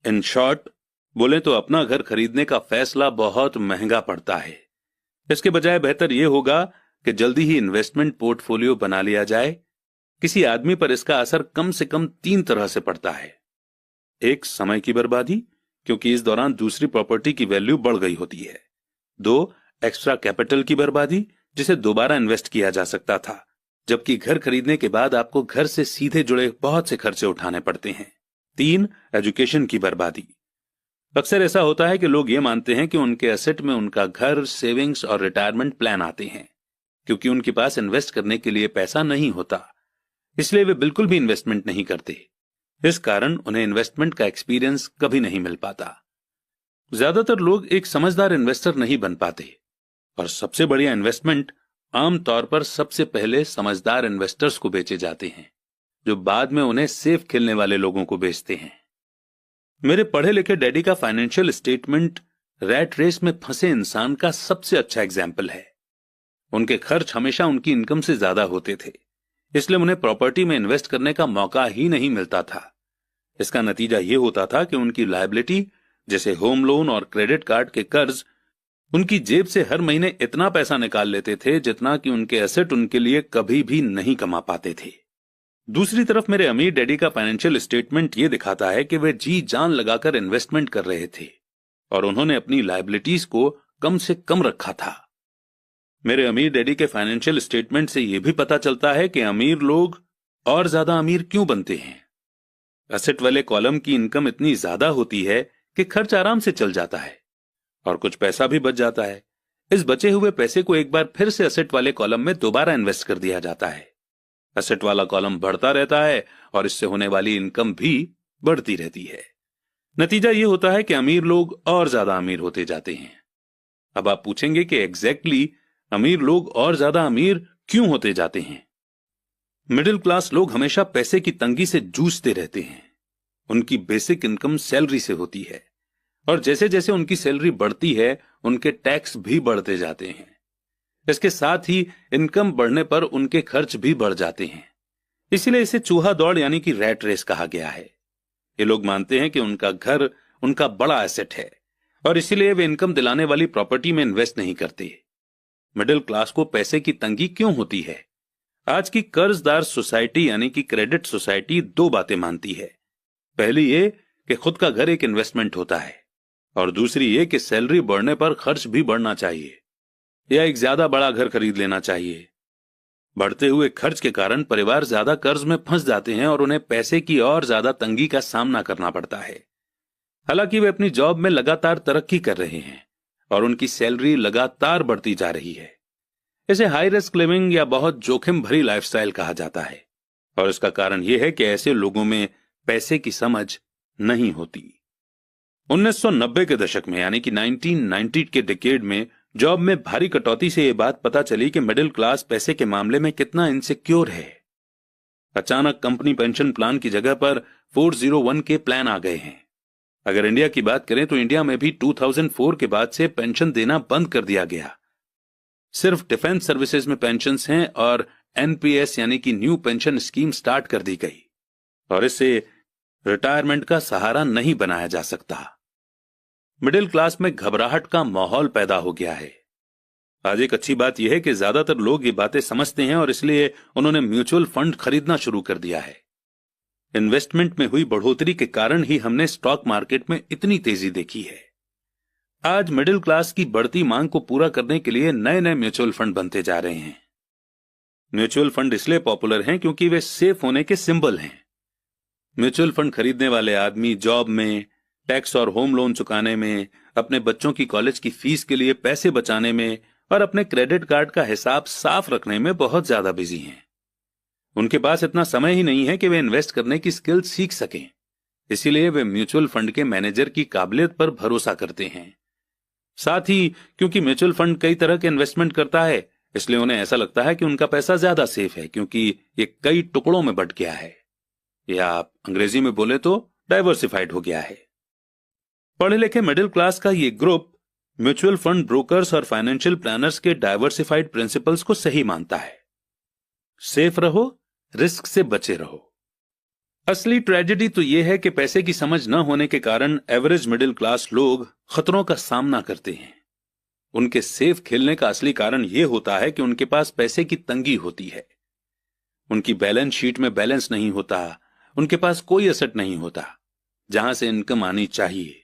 इन शॉर्ट बोले तो अपना घर खरीदने का फैसला बहुत महंगा पड़ता है। इसके बजाय बेहतर यह होगा कि जल्दी ही इन्वेस्टमेंट पोर्टफोलियो बना लिया जाए। किसी आदमी पर इसका असर कम से कम 3 तरह से पड़ता है। 1, समय की बर्बादी, क्योंकि इस दौरान दूसरी प्रॉपर्टी की वैल्यू बढ़ गई होती है। 2, एक्स्ट्रा कैपिटल की बर्बादी, जिसे दोबारा इन्वेस्ट किया जा सकता था, जबकि घर खरीदने के बाद आपको घर से सीधे जुड़े बहुत से खर्चे उठाने पड़ते हैं। 3, एजुकेशन की बर्बादी। अक्सर ऐसा होता है कि लोग ये मानते हैं कि उनके एसेट में उनका घर, सेविंग्स और रिटायरमेंट प्लान आते हैं, क्योंकि उनके पास इन्वेस्ट करने के लिए पैसा नहीं होता, इसलिए वे बिल्कुल भी इन्वेस्टमेंट नहीं करते। इस कारण उन्हें इन्वेस्टमेंट का एक्सपीरियंस कभी नहीं मिल पाता। ज्यादातर लोग एक समझदार इन्वेस्टर नहीं बन पाते और सबसे बढ़िया इन्वेस्टमेंट आमतौर पर सबसे पहले समझदार इन्वेस्टर्स को बेचे जाते हैं, जो बाद में उन्हें सेफ खेलने वाले लोगों को बेचते हैं। मेरे पढ़े लिखे डैडी का फाइनेंशियल स्टेटमेंट रैट रेस में फंसे इंसान का सबसे अच्छा एग्जाम्पल है। उनके खर्च हमेशा उनकी इनकम से ज्यादा होते थे, इसलिए उन्हें प्रॉपर्टी में इन्वेस्ट करने का मौका ही नहीं मिलता था। इसका नतीजा यह होता था कि उनकी लायबिलिटी, जैसे होम लोन और क्रेडिट कार्ड के कर्ज, उनकी जेब से हर महीने इतना पैसा निकाल लेते थे जितना कि उनके एसेट उनके लिए कभी भी नहीं कमा पाते थे। दूसरी तरफ मेरे अमीर डैडी का फाइनेंशियल स्टेटमेंट यह दिखाता है कि वे जी जान लगाकर इन्वेस्टमेंट कर रहे थे और उन्होंने अपनी लायबिलिटीज को कम से कम रखा था। मेरे अमीर डैडी के फाइनेंशियल स्टेटमेंट से यह भी पता चलता है कि अमीर लोग और ज्यादा अमीर क्यों बनते हैं? एसेट वाले कॉलम की इनकम इतनी ज्यादा होती है कि खर्च आराम से चल जाता है और कुछ पैसा भी बच जाता है। इस बचे हुए पैसे को एक बार फिर से एसेट वाले कॉलम में दोबारा इन्वेस्ट कर दिया जाता है। एसेट वाला कॉलम बढ़ता रहता है और इससे होने वाली इनकम भी बढ़ती रहती है। नतीजा यह होता है कि अमीर लोग और ज्यादा अमीर होते जाते हैं। अब आप पूछेंगे कि एग्जैक्टली अमीर लोग और ज्यादा अमीर क्यों होते जाते हैं? मिडिल क्लास लोग हमेशा पैसे की तंगी से जूझते रहते हैं। उनकी बेसिक इनकम सैलरी से होती है और जैसे जैसे उनकी सैलरी बढ़ती है उनके टैक्स भी बढ़ते जाते हैं। इसके साथ ही इनकम बढ़ने पर उनके खर्च भी बढ़ जाते हैं। इसीलिए इसे चूहा दौड़ यानी कि रैट रेस कहा गया है। ये लोग मानते हैं कि उनका घर उनका बड़ा एसेट है और इसीलिए वे इनकम दिलाने वाली प्रॉपर्टी में इन्वेस्ट नहीं करते। मिडिल क्लास को पैसे की तंगी क्यों होती है? आज की कर्जदार सोसाइटी यानी कि क्रेडिट सोसाइटी दो बातें मानती है। पहली ये कि खुद का घर एक इन्वेस्टमेंट होता है और दूसरी ये कि सैलरी बढ़ने पर खर्च भी बढ़ना चाहिए या एक ज्यादा बड़ा घर खरीद लेना चाहिए। बढ़ते हुए खर्च के कारण परिवार ज्यादा कर्ज में फंस जाते हैं और उन्हें पैसे की और ज्यादा तंगी का सामना करना पड़ता है। हालांकि वे अपनी जॉब में लगातार तरक्की कर रहे हैं और उनकी सैलरी लगातार बढ़ती जा रही है। इसे हाई रिस्क लिविंग या बहुत जोखिम भरी लाइफस्टाइल कहा जाता है और इसका कारण यह है कि ऐसे लोगों में पैसे की समझ नहीं होती। 1990 के दशक में यानी कि 1990 के डिकेड में जॉब में भारी कटौती से यह बात पता चली कि मिडिल क्लास पैसे के मामले में कितना इनसिक्योर है। अचानक कंपनी पेंशन प्लान की जगह पर 401 के प्लान आ गए हैं। अगर इंडिया की बात करें तो इंडिया में भी 2004 के बाद से पेंशन देना बंद कर दिया गया। सिर्फ डिफेंस सर्विसेज में पेंशन्स हैं और एनपीएस यानी कि न्यू पेंशन स्कीम स्टार्ट कर दी गई और इससे रिटायरमेंट का सहारा नहीं बनाया जा सकता। मिडिल क्लास में घबराहट का माहौल पैदा हो गया है। आज एक अच्छी बात यह है कि ज्यादातर लोग ये बातें समझते हैं और इसलिए उन्होंने म्यूचुअल फंड खरीदना शुरू कर दिया है। इन्वेस्टमेंट में हुई बढ़ोतरी के कारण ही हमने स्टॉक मार्केट में इतनी तेजी देखी है। आज मिडिल क्लास की बढ़ती मांग को पूरा करने के लिए नए नए म्यूचुअल फंड बनते जा रहे हैं। म्यूचुअल फंड इसलिए पॉपुलर हैं क्योंकि वे सेफ होने के सिंबल हैं। म्यूचुअल फंड खरीदने वाले आदमी जॉब में, टैक्स और होम लोन चुकाने में, अपने बच्चों की कॉलेज की फीस के लिए पैसे बचाने में और अपने क्रेडिट कार्ड का हिसाब साफ रखने में बहुत ज्यादा बिजी हैं। उनके पास इतना समय ही नहीं है कि वे इन्वेस्ट करने की स्किल सीख सकें। इसीलिए वे म्यूचुअल फंड के मैनेजर की काबिलियत पर भरोसा करते हैं। साथ ही क्योंकि म्यूचुअल फंड कई तरह के इन्वेस्टमेंट करता है इसलिए उन्हें ऐसा लगता है कि उनका पैसा ज्यादा सेफ है क्योंकि ये कई टुकड़ों में बंट गया है, या आप अंग्रेजी में बोले तो डाइवर्सिफाइड हो गया है। पढ़े लिखे मिडिल क्लास का ये ग्रुप म्यूचुअल फंड ब्रोकर्स और फाइनेंशियल प्लानर्स के डाइवर्सिफाइड प्रिंसिपल्स को सही मानता है। सेफ रहो, रिस्क से बचे रहो। असली ट्रेजेडी तो यह है कि पैसे की समझ न होने के कारण एवरेज मिडिल क्लास लोग खतरों का सामना करते हैं। उनके सेफ खेलने का असली कारण यह होता है कि उनके पास पैसे की तंगी होती है। उनकी बैलेंस शीट में बैलेंस नहीं होता, उनके पास कोई एसेट नहीं होता जहां से इनकम आनी चाहिए,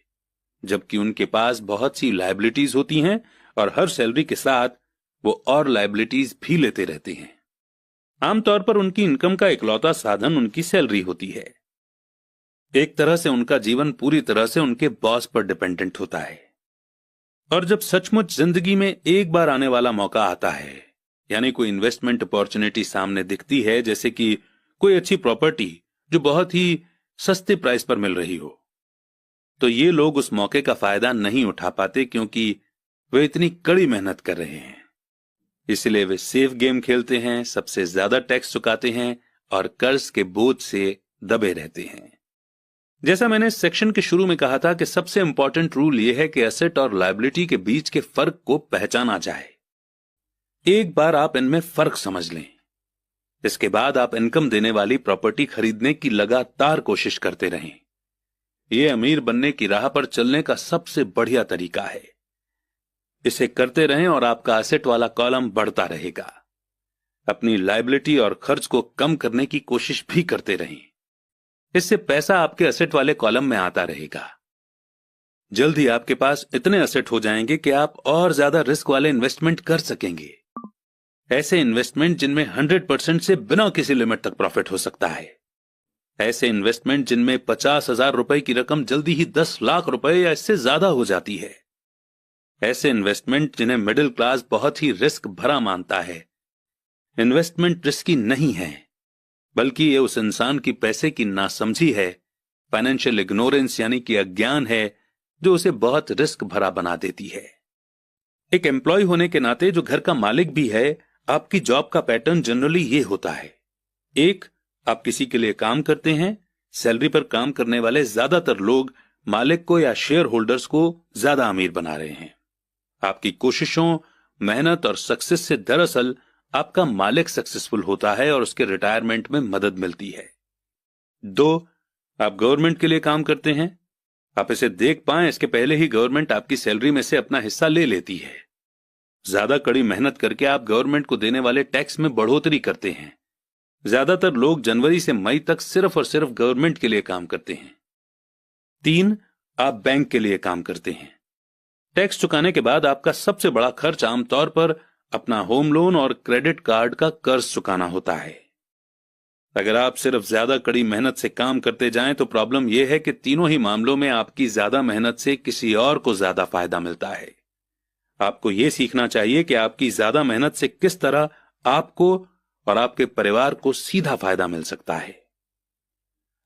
जबकि उनके पास बहुत सी लायबिलिटीज होती हैं और हर सैलरी के साथ वो और लायबिलिटीज भी लेते रहते हैं। आमतौर पर उनकी इनकम का इकलौता साधन उनकी सैलरी होती है। एक तरह से उनका जीवन पूरी तरह से उनके बॉस पर डिपेंडेंट होता है। और जब सचमुच जिंदगी में एक बार आने वाला मौका आता है, यानी कोई इन्वेस्टमेंट अपॉर्चुनिटी सामने दिखती है, जैसे कि कोई अच्छी प्रॉपर्टी जो बहुत ही सस्ते प्राइस पर मिल रही हो, तो ये लोग उस मौके का फायदा नहीं उठा पाते क्योंकि वे इतनी कड़ी मेहनत कर रहे हैं। इसलिए वे सेफ गेम खेलते हैं, सबसे ज्यादा टैक्स चुकाते हैं और कर्ज के बोझ से दबे रहते हैं। जैसा मैंने इस सेक्शन के शुरू में कहा था कि सबसे इंपॉर्टेंट रूल यह है कि एसेट और लायबिलिटी के बीच के फर्क को पहचाना जाए। एक बार आप इनमें फर्क समझ लें, इसके बाद आप इनकम देने वाली प्रॉपर्टी खरीदने की लगातार कोशिश करते रहें। यह अमीर बनने की राह पर चलने का सबसे बढ़िया तरीका है। इसे करते रहें और आपका एसेट वाला कॉलम बढ़ता रहेगा। अपनी लायबिलिटी और खर्च को कम करने की कोशिश भी करते रहें। इससे पैसा आपके एसेट वाले कॉलम में आता रहेगा। जल्द ही आपके पास इतने एसेट हो जाएंगे कि आप और ज्यादा रिस्क वाले इन्वेस्टमेंट कर सकेंगे। ऐसे इन्वेस्टमेंट जिनमें 100% से बिना किसी लिमिट तक प्रॉफिट हो सकता है, ऐसे इन्वेस्टमेंट जिनमें 50,000 रुपए की रकम जल्दी ही 10 लाख रुपए या इससे ज्यादा हो जाती है, ऐसे इन्वेस्टमेंट जिन्हें मिडिल क्लास बहुत ही रिस्क भरा मानता है। इन्वेस्टमेंट रिस्की नहीं है, बल्कि ये उस इंसान की पैसे की नासमझी है, फाइनेंशियल इग्नोरेंस यानी कि अज्ञान है, जो उसे बहुत रिस्क भरा बना देती है। एक एम्प्लॉय होने के नाते जो घर का मालिक भी है, आपकी जॉब का पैटर्न जनरली ये होता है। एक, आप किसी के लिए काम करते हैं। सैलरी पर काम करने वाले ज्यादातर लोग मालिक को या शेयर होल्डर्स को ज्यादा अमीर बना रहे हैं। आपकी कोशिशों, मेहनत और सक्सेस से दरअसल आपका मालिक सक्सेसफुल होता है और उसके रिटायरमेंट में मदद मिलती है। दो, आप गवर्नमेंट के लिए काम करते हैं। आप इसे देख पाएं इसके पहले ही गवर्नमेंट आपकी सैलरी में से अपना हिस्सा ले लेती है। ज्यादा कड़ी मेहनत करके आप गवर्नमेंट को देने वाले टैक्स में बढ़ोतरी करते हैं। ज्यादातर लोग जनवरी से मई तक सिर्फ और सिर्फ गवर्नमेंट के लिए काम करते हैं। तीन, आप बैंक के लिए काम करते हैं। टैक्स चुकाने के बाद आपका सबसे बड़ा खर्च आमतौर पर अपना होम लोन और क्रेडिट कार्ड का कर्ज चुकाना होता है। अगर आप सिर्फ ज्यादा कड़ी मेहनत से काम करते जाएं तो प्रॉब्लम यह है कि तीनों ही मामलों में आपकी ज्यादा मेहनत से किसी और को ज्यादा फायदा मिलता है। आपको यह सीखना चाहिए कि आपकी ज्यादा मेहनत से किस तरह आपको और आपके परिवार को सीधा फायदा मिल सकता है।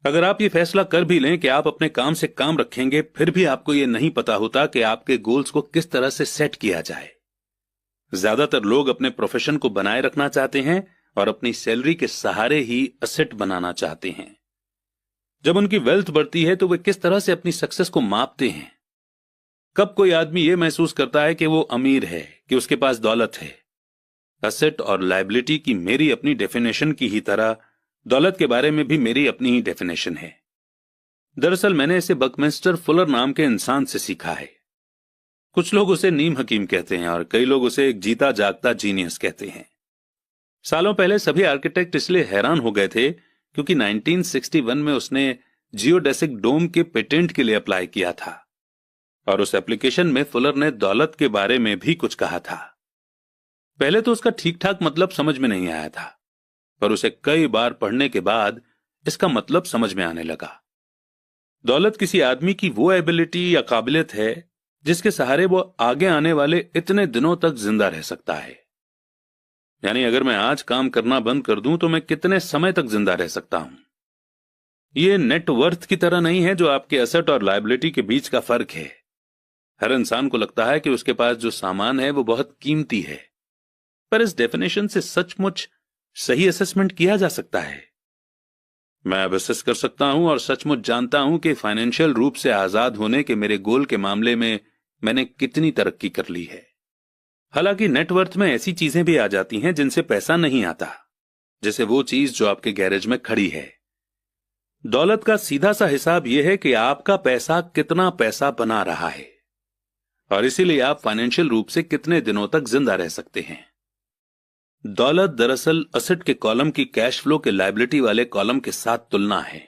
अगर आप ये फैसला कर भी लें कि आप अपने काम से काम रखेंगे, फिर भी आपको यह नहीं पता होता कि आपके गोल्स को किस तरह से सेट किया जाए। ज्यादातर लोग अपने प्रोफेशन को बनाए रखना चाहते हैं और अपनी सैलरी के सहारे ही असेट बनाना चाहते हैं। जब उनकी वेल्थ बढ़ती है तो वे किस तरह से अपनी सक्सेस को मापते हैं। कब कोई आदमी यह महसूस करता है कि वो अमीर है, कि उसके पास दौलत है। असेट और लायबिलिटी की मेरी अपनी डेफिनेशन की ही तरह दौलत के बारे में भी मेरी अपनी ही डेफिनेशन है। दरअसल मैंने इसे बकमिंस्टर फुलर नाम के इंसान से सीखा है। कुछ लोग उसे नीम हकीम कहते हैं और कई लोग उसे एक जीता जागता जीनियस कहते हैं। सालों पहले सभी आर्किटेक्ट इसलिए हैरान हो गए थे क्योंकि 1961 में उसने जियोडेसिक डोम के पेटेंट के लिए अप्लाई किया था और उस एप्लीकेशन में फुलर ने दौलत के बारे में भी कुछ कहा था। पहले तो उसका ठीक ठाक मतलब समझ में नहीं आया था, पर उसे कई बार पढ़ने के बाद इसका मतलब समझ में आने लगा। दौलत किसी आदमी की वो एबिलिटी या काबिलियत है जिसके सहारे वो आगे आने वाले इतने दिनों तक जिंदा रह सकता है। यानी अगर मैं आज काम करना बंद कर दूं तो मैं कितने समय तक जिंदा रह सकता हूं। ये नेटवर्थ की तरह नहीं है जो आपके एसेट और लायबिलिटी के बीच का फर्क है। हर इंसान को लगता है कि उसके पास जो सामान है वो बहुत कीमती है, पर इस डेफिनेशन से सचमुच सही असेसमेंट किया जा सकता है। मैं अब असेस कर सकता हूं और सचमुच जानता हूं कि फाइनेंशियल रूप से आजाद होने के मेरे गोल के मामले में मैंने कितनी तरक्की कर ली है। हालांकि नेटवर्थ में ऐसी चीजें भी आ जाती हैं जिनसे पैसा नहीं आता, जैसे वो चीज जो आपके गैरेज में खड़ी है। दौलत का सीधा सा हिसाब यह है कि आपका पैसा कितना पैसा बना रहा है और इसीलिए आप फाइनेंशियल रूप से कितने दिनों तक जिंदा रह सकते हैं। दौलत दरअसल असेट के कॉलम की कैश फ्लो के लायबिलिटी वाले कॉलम के साथ तुलना है।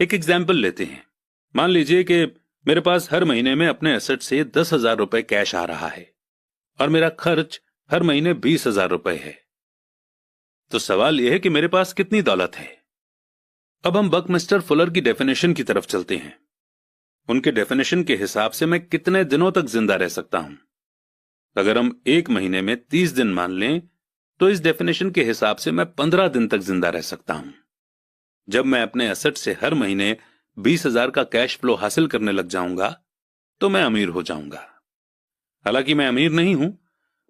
एक एग्जाम्पल लेते हैं। मान लीजिए कि मेरे पास हर महीने में अपने एसेट से 10,000 रुपए कैश आ रहा है और मेरा खर्च हर महीने 20,000 रुपए है। तो सवाल यह है कि मेरे पास कितनी दौलत है। अब हम बकमिस्टर फुलर की डेफिनेशन की तरफ चलते हैं। उनके डेफिनेशन के हिसाब से मैं कितने दिनों तक जिंदा रह सकता हूं। अगर हम एक महीने में 30 दिन मान लें तो इस डेफिनेशन के हिसाब से मैं 15 दिन तक जिंदा रह सकता हूं। जब मैं अपने एसेट से हर महीने 20,000 का कैश फ्लो हासिल करने लग जाऊंगा तो मैं अमीर हो जाऊंगा। हालांकि मैं अमीर नहीं हूं,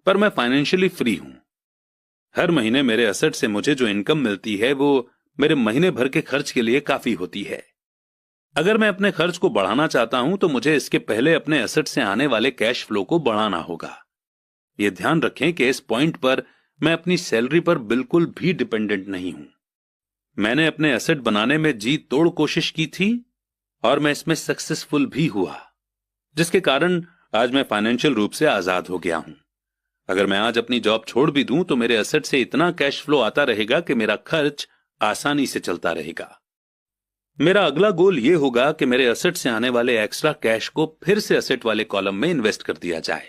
पर मैं फाइनेंशियली फ्री हूं। हर महीने मेरे एसेट से मुझे जो इनकम मिलती है वो मेरे महीने भर के खर्च के लिए काफी होती है। अगर मैं अपने खर्च को बढ़ाना चाहता हूं तो मुझे इसके पहले अपने एसेट से आने वाले कैश फ्लो को बढ़ाना होगा। यह ध्यान रखें कि इस पॉइंट पर मैं अपनी सैलरी पर बिल्कुल भी डिपेंडेंट नहीं हूं। मैंने अपने एसेट बनाने में जी तोड़ कोशिश की थी और मैं इसमें सक्सेसफुल भी हुआ, जिसके कारण आज मैं फाइनेंशियल रूप से आजाद हो गया हूं। अगर मैं आज अपनी जॉब छोड़ भी दूं तो मेरे एसेट से इतना कैश फ्लो आता रहेगा कि मेरा खर्च आसानी से चलता रहेगा। मेरा अगला गोल यह होगा कि मेरे एसेट से आने वाले एक्स्ट्रा कैश को फिर से एसेट वाले कॉलम में इन्वेस्ट कर दिया जाए।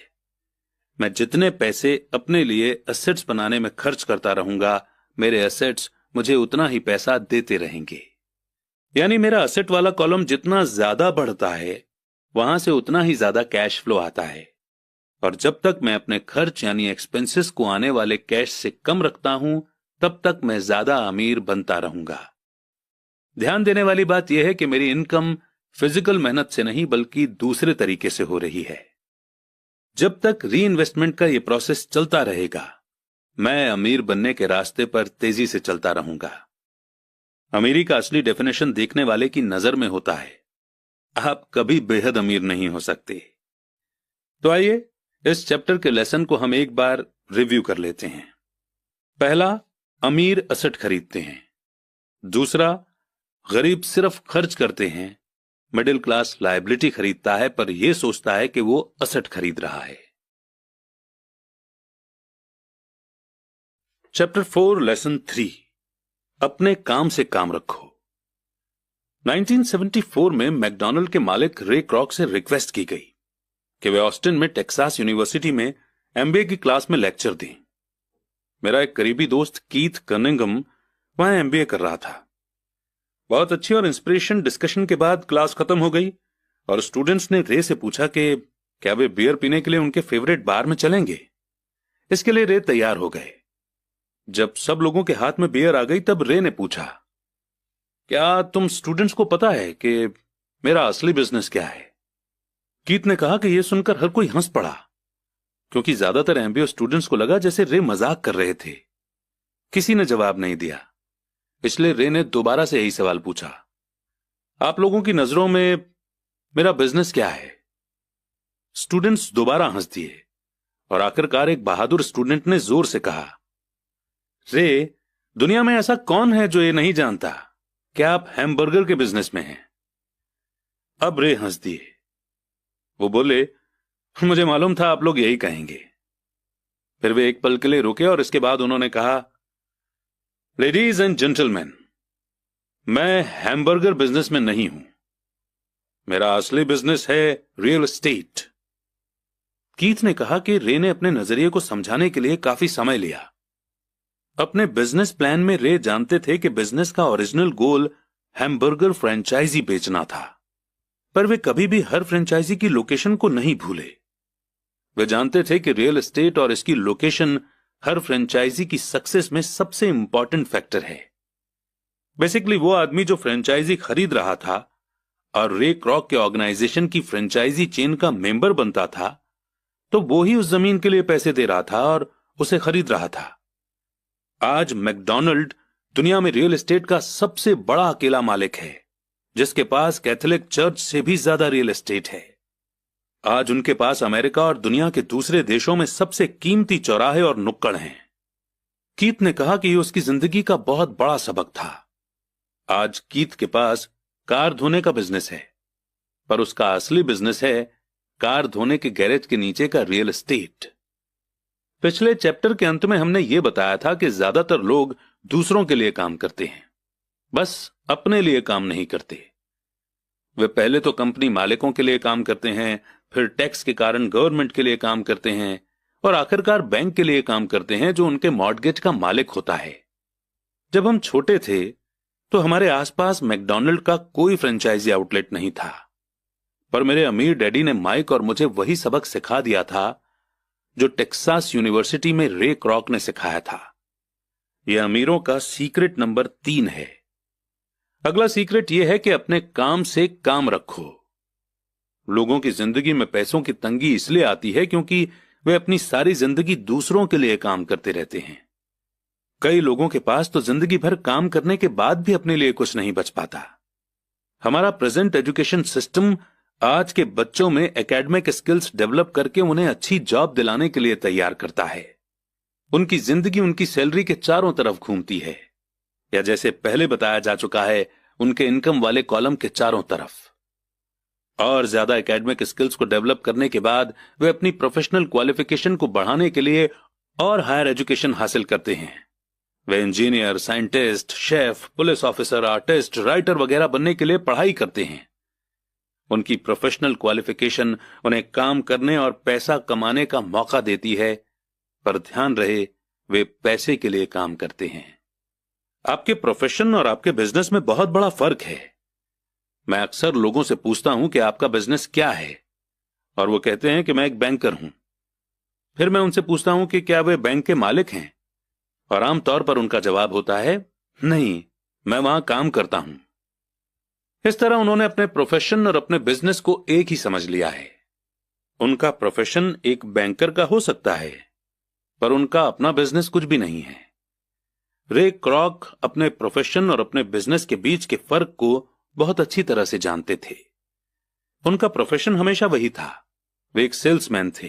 मैं जितने पैसे अपने लिए एसेट्स बनाने में खर्च करता रहूंगा, मेरे एसेट्स मुझे उतना ही पैसा देते रहेंगे। यानी मेरा एसेट वाला कॉलम जितना ज्यादा बढ़ता है, वहां से उतना ही ज्यादा कैश फ्लो आता है। और जब तक मैं अपने खर्च यानी एक्सपेंसेस को आने वाले कैश से कम रखता हूं, तब तक मैं ज्यादा अमीर बनता रहूंगा। ध्यान देने वाली बात यह है कि मेरी इनकम फिजिकल मेहनत से नहीं बल्कि दूसरे तरीके से हो रही है। जब तक री इन्वेस्टमेंट का यह प्रोसेस चलता रहेगा, मैं अमीर बनने के रास्ते पर तेजी से चलता रहूंगा। अमीरी का असली डेफिनेशन देखने वाले की नजर में होता है। आप कभी बेहद अमीर नहीं हो सकते। तो आइए इस चैप्टर के लेसन को हम एक बार रिव्यू कर लेते हैं। पहला, अमीर एसेट खरीदते हैं। दूसरा, गरीब सिर्फ खर्च करते हैं। मिडिल क्लास लायबिलिटी खरीदता है पर यह सोचता है कि वो एसेट खरीद रहा है। चैप्टर 4 लेसन 3, अपने काम से काम रखो। 1974 में मैकडॉनल्ड के मालिक रे क्रोक से रिक्वेस्ट की गई कि वे ऑस्टिन में टेक्सास यूनिवर्सिटी में एमबीए की क्लास में लेक्चर दें। मेरा एक करीबी दोस्त कीथ कनिंगम वहां एमबीए कर रहा था। बहुत अच्छी और इंस्पिरेशन डिस्कशन के बाद क्लास खत्म हो गई और स्टूडेंट्स ने रे से पूछा कि क्या वे बियर पीने के लिए उनके फेवरेट बार में चलेंगे। इसके लिए रे तैयार हो गए। जब सब लोगों के हाथ में बियर आ गई तब रे ने पूछा, क्या तुम स्टूडेंट्स को पता है कि मेरा असली बिजनेस क्या है? कीथ ने कहा कि यह सुनकर हर कोई हंस पड़ा, क्योंकि ज्यादातर एमबीए स्टूडेंट्स को लगा जैसे रे मजाक कर रहे थे। किसी ने जवाब नहीं दिया। इसलिए रे ने दोबारा से यही सवाल पूछा, आप लोगों की नजरों में मेरा बिजनेस क्या है? स्टूडेंट्स दोबारा हंस दिए और आखिरकार एक बहादुर स्टूडेंट ने जोर से कहा, रे, दुनिया में ऐसा कौन है जो ये नहीं जानता कि आप हैमबर्गर के बिजनेस में हैं? अब रे हंस दिए। वो बोले, मुझे मालूम था आप लोग यही कहेंगे। फिर वे एक पल के लिए रुके और इसके बाद उन्होंने कहा, लेडीज एंड जेंटलमैन, मैं हैमबर्गर बिजनेस में नहीं हूं। मेरा असली बिजनेस है रियल एस्टेट। कीथ ने कहा कि रे ने अपने नजरिए को समझाने के लिए काफी समय लिया। अपने बिजनेस प्लान में रे जानते थे कि बिजनेस का ओरिजिनल गोल हैमबर्गर फ्रेंचाइजी बेचना था, पर वे कभी भी हर फ्रेंचाइजी की लोकेशन को नहीं भूले। वे जानते थे कि रियल एस्टेट और इसकी लोकेशन हर फ्रेंचाइजी की सक्सेस में सबसे इंपॉर्टेंट फैक्टर है। बेसिकली वो आदमी जो फ्रेंचाइजी खरीद रहा था और रे क्रोक के ऑर्गेनाइजेशन की फ्रेंचाइजी चेन का मेंबर बनता था, तो वो ही उस जमीन के लिए पैसे दे रहा था और उसे खरीद रहा था। आज मैकडॉनल्ड दुनिया में रियल एस्टेट का सबसे बड़ा अकेला मालिक है, जिसके पास कैथोलिक चर्च से भी ज्यादा रियल एस्टेट है। आज उनके पास अमेरिका और दुनिया के दूसरे देशों में सबसे कीमती चौराहे और नुक्कड़ हैं। कीथ ने कहा कि यह उसकी जिंदगी का बहुत बड़ा सबक था। आज कीथ के पास कार धोने का बिजनेस है, पर उसका असली बिजनेस है कार धोने के गैरेज के नीचे का रियल एस्टेट। पिछले चैप्टर के अंत में हमने यह बताया था कि ज्यादातर लोग दूसरों के लिए काम करते हैं, बस अपने लिए काम नहीं करते। वे पहले तो कंपनी मालिकों के लिए काम करते हैं, फिर टैक्स के कारण गवर्नमेंट के लिए काम करते हैं और आखिरकार बैंक के लिए काम करते हैं जो उनके मॉर्टगेज का मालिक होता है। जब हम छोटे थे तो हमारे आसपास मैकडॉनल्ड का कोई फ्रेंचाइजी आउटलेट नहीं था, पर मेरे अमीर डैडी ने माइक और मुझे वही सबक सिखा दिया था जो टेक्सास यूनिवर्सिटी में रे क्रोक ने सिखाया था। यह अमीरों का सीक्रेट नंबर 3 है। अगला सीक्रेट यह है कि अपने काम से काम रखो। लोगों की जिंदगी में पैसों की तंगी इसलिए आती है क्योंकि वे अपनी सारी जिंदगी दूसरों के लिए काम करते रहते हैं। कई लोगों के पास तो जिंदगी भर काम करने के बाद भी अपने लिए कुछ नहीं बच पाता। हमारा प्रेजेंट एजुकेशन सिस्टम आज के बच्चों में एकेडमिक स्किल्स डेवलप करके उन्हें अच्छी जॉब दिलाने के लिए तैयार करता है। उनकी जिंदगी उनकी सैलरी के चारों तरफ घूमती है, या जैसे पहले बताया जा चुका है, उनके इनकम वाले कॉलम के चारों तरफ। और ज्यादा एकेडमिक स्किल्स को डेवलप करने के बाद वे अपनी प्रोफेशनल क्वालिफिकेशन को बढ़ाने के लिए और हायर एजुकेशन हासिल करते हैं। वे engineer, scientist, chef, police officer, artist, writer वगैरह बनने के लिए पढ़ाई करते हैं। उनकी प्रोफेशनल क्वालिफिकेशन उन्हें काम करने और पैसा कमाने का मौका देती है, पर ध्यान रहे वे पैसे के लिए काम करते हैं। आपके प्रोफेशन और आपके बिजनेस में बहुत बड़ा फर्क है। मैं अक्सर लोगों से पूछता हूं कि आपका बिजनेस क्या है, और वो कहते हैं कि मैं एक बैंकर हूं। फिर मैं उनसे पूछता हूं कि क्या वे बैंक के मालिक हैं, और आमतौर पर उनका जवाब होता है, नहीं, मैं वहां काम करता हूं। इस तरह उन्होंने अपने प्रोफेशन और अपने बिजनेस को एक ही समझ लिया है। उनका प्रोफेशन एक बैंकर का हो सकता है, पर उनका अपना बिजनेस कुछ भी नहीं है। रे क्रॉक अपने प्रोफेशन और अपने बिजनेस के बीच के फर्क को बहुत अच्छी तरह से जानते थे। उनका प्रोफेशन हमेशा वही था, वे एक सेल्समैन थे।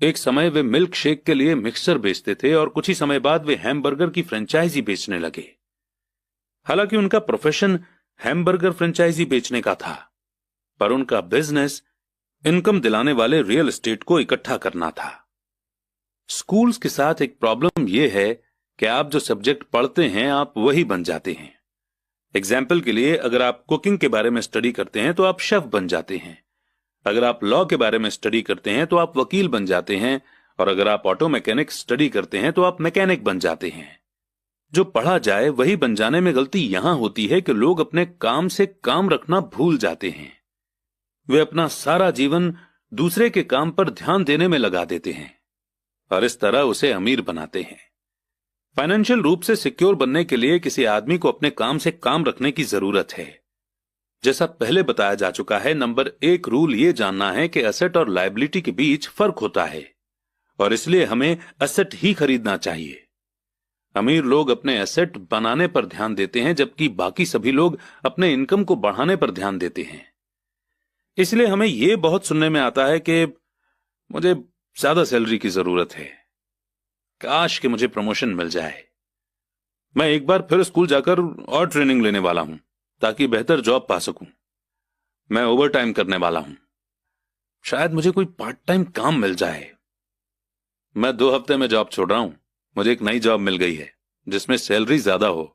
एक समय वे मिल्क शेक के लिए मिक्सचर बेचते थे और कुछ ही समय बाद वे हैमबर्गर की फ्रेंचाइजी बेचने लगे। हालांकि उनका प्रोफेशन हैमबर्गर फ्रेंचाइजी बेचने का था, पर उनका बिजनेस इनकम दिलाने वाले रियल एस्टेट को इकट्ठा करना था। स्कूल्स के साथ एक प्रॉब्लम यह है कि आप जो सब्जेक्ट पढ़ते हैं आप वही बन जाते हैं। एग्जाम्पल के लिए, अगर आप कुकिंग के बारे में स्टडी करते हैं तो आप शेफ बन जाते हैं। अगर आप लॉ के बारे में स्टडी करते हैं तो आप वकील बन जाते हैं, और अगर आप ऑटो मैकेनिक स्टडी करते हैं तो आप मैकेनिक बन जाते हैं। जो पढ़ा जाए वही बन जाने में गलती यहां होती है कि लोग अपने काम से काम रखना भूल जाते हैं। वे अपना सारा जीवन दूसरे के काम पर ध्यान देने में लगा देते हैं, और इस तरह उसे अमीर बनाते हैं। फाइनेंशियल रूप से सिक्योर बनने के लिए किसी आदमी को अपने काम से काम रखने की जरूरत है। जैसा पहले बताया जा चुका है, नंबर 1 रूल यह जानना है कि एसेट और लायबिलिटी के बीच फर्क होता है, और इसलिए हमें एसेट ही खरीदना चाहिए। अमीर लोग अपने एसेट बनाने पर ध्यान देते हैं, जबकि बाकी सभी लोग अपने इनकम को बढ़ाने पर ध्यान देते हैं। इसलिए हमें यह बहुत सुनने में आता है कि मुझे ज्यादा सैलरी की जरूरत है, काश कि मुझे प्रमोशन मिल जाए। मैं एक बार फिर स्कूल जाकर और ट्रेनिंग लेने वाला हूं ताकि बेहतर जॉब पा सकूं। मैं ओवर टाइम करने वाला हूं, शायद मुझे कोई पार्ट टाइम काम मिल जाए। मैं 2 हफ्ते में जॉब छोड़ रहा हूं, मुझे एक नई जॉब मिल गई है जिसमें सैलरी ज्यादा हो।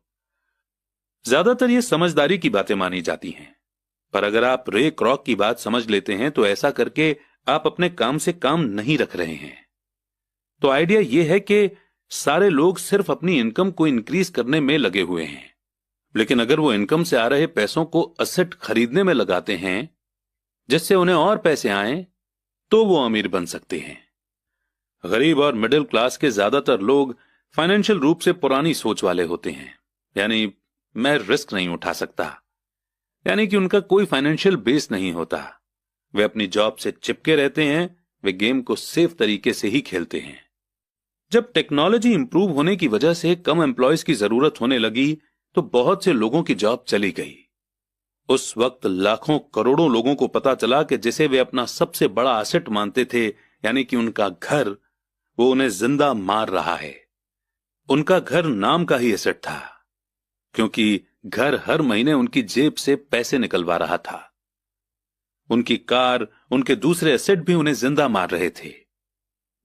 ज्यादातर ये समझदारी की बातें मानी जाती हैं, पर अगर आप रे क्रॉक की बात समझ लेते हैं तो ऐसा करके आप अपने काम से काम नहीं रख रहे हैं। तो आइडिया यह है कि सारे लोग सिर्फ अपनी इनकम को इंक्रीज करने में लगे हुए हैं, लेकिन अगर वो इनकम से आ रहे पैसों को असेट खरीदने में लगाते हैं जिससे उन्हें और पैसे आएं, तो वो अमीर बन सकते हैं। गरीब और मिडिल क्लास के ज्यादातर लोग फाइनेंशियल रूप से पुरानी सोच वाले होते हैं, यानी मैं रिस्क नहीं उठा सकता, यानी कि उनका कोई फाइनेंशियल बेस नहीं होता। वे अपनी जॉब से चिपके रहते हैं, वे गेम को सेफ तरीके से ही खेलते हैं। जब टेक्नोलॉजी इंप्रूव होने की वजह से कम एम्प्लॉयज की जरूरत होने लगी तो बहुत से लोगों की जॉब चली गई। उस वक्त लाखों करोड़ों लोगों को पता चला कि जिसे वे अपना सबसे बड़ा एसेट मानते थे, यानी कि उनका घर, वो उन्हें जिंदा मार रहा है। उनका घर नाम का ही एसेट था, क्योंकि घर हर महीने उनकी जेब से पैसे निकलवा रहा था। उनकी कार, उनके दूसरे एसेट भी उन्हें जिंदा मार रहे थे।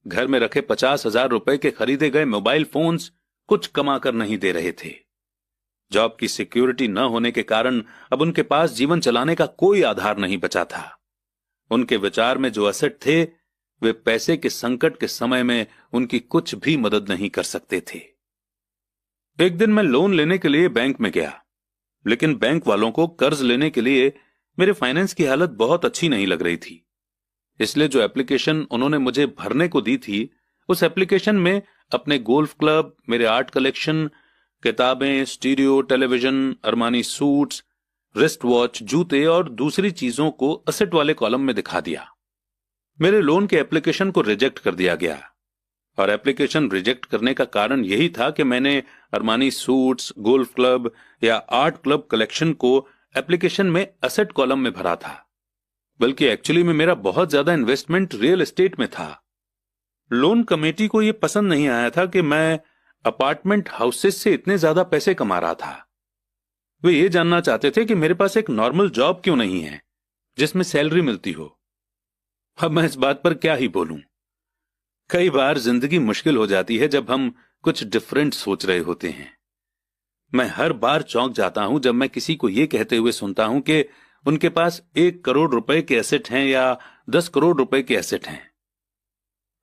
घर में रखे 50,000 रुपए के खरीदे गए मोबाइल फोन्स कुछ कमाकर नहीं दे रहे थे। जॉब की सिक्योरिटी न होने के कारण अब उनके पास जीवन चलाने का कोई आधार नहीं बचा था। उनके विचार में जो एसेट थे वे पैसे के संकट के समय में उनकी कुछ भी मदद नहीं कर सकते थे। एक दिन मैं लोन लेने के लिए बैंक में गया, लेकिन बैंक वालों को कर्ज लेने के लिए मेरे फाइनेंस की हालत बहुत अच्छी नहीं लग रही थी। इसलिए जो एप्लीकेशन उन्होंने मुझे भरने को दी थी, उस एप्लीकेशन में अपने गोल्फ क्लब, मेरे आर्ट कलेक्शन, किताबें, stereo, television, Armani suits, wrist watch, जूते और दूसरी चीजों को असेट वाले कॉलम में दिखा दिया। मेरे लोन के एप्लीकेशन को रिजेक्ट कर दिया गया, और एप्लीकेशन रिजेक्ट करने का कारण यही था कि मैंने अरमानी सूट्स, गोल्फ क्लब या आर्ट क्लब कलेक्शन को एप्लीकेशन में असेट कॉलम में भरा था, बल्कि एक्चुअली में मेरा बहुत ज्यादा इन्वेस्टमेंट रियल एस्टेट में था। लोन कमेटी को यह पसंद नहीं आया था कि मैं अपार्टमेंट हाउसेस से इतने ज्यादा पैसे कमा रहा था। वे ये जानना चाहते थे कि मेरे पास एक नॉर्मल जॉब क्यों नहीं है जिसमें सैलरी मिलती हो। अब मैं इस बात पर क्या ही बोलूं। कई बार जिंदगी मुश्किल हो जाती है जब हम कुछ डिफरेंट सोच रहे होते हैं। मैं हर बार चौंक जाता हूं जब मैं किसी को यह कहते हुए सुनता हूं कि उनके पास 1 करोड़ रुपए के एसेट हैं या 10 करोड़ रुपए के एसेट हैं।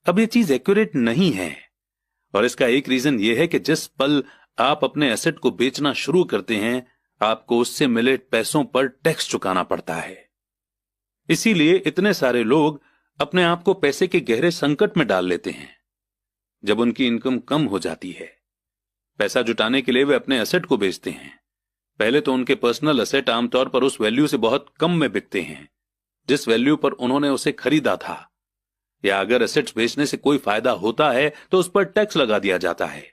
अब ये चीज एक्यूरेट नहीं है, और इसका एक रीजन ये है कि जिस पल आप अपने एसेट को बेचना शुरू करते हैं, आपको उससे मिले पैसों पर टैक्स चुकाना पड़ता है। इसीलिए इतने सारे लोग अपने आप को पैसे के गहरे संकट में डाल लेते हैं। जब उनकी इनकम कम हो जाती है, पैसा जुटाने के लिए वे अपने एसेट को बेचते हैं। पहले तो उनके पर्सनल एसेट आमतौर पर उस वैल्यू से बहुत कम में बिकते हैं जिस वैल्यू पर उन्होंने उसे खरीदा था, या अगर एसेट्स बेचने से कोई फायदा होता है तो उस पर टैक्स लगा दिया जाता है।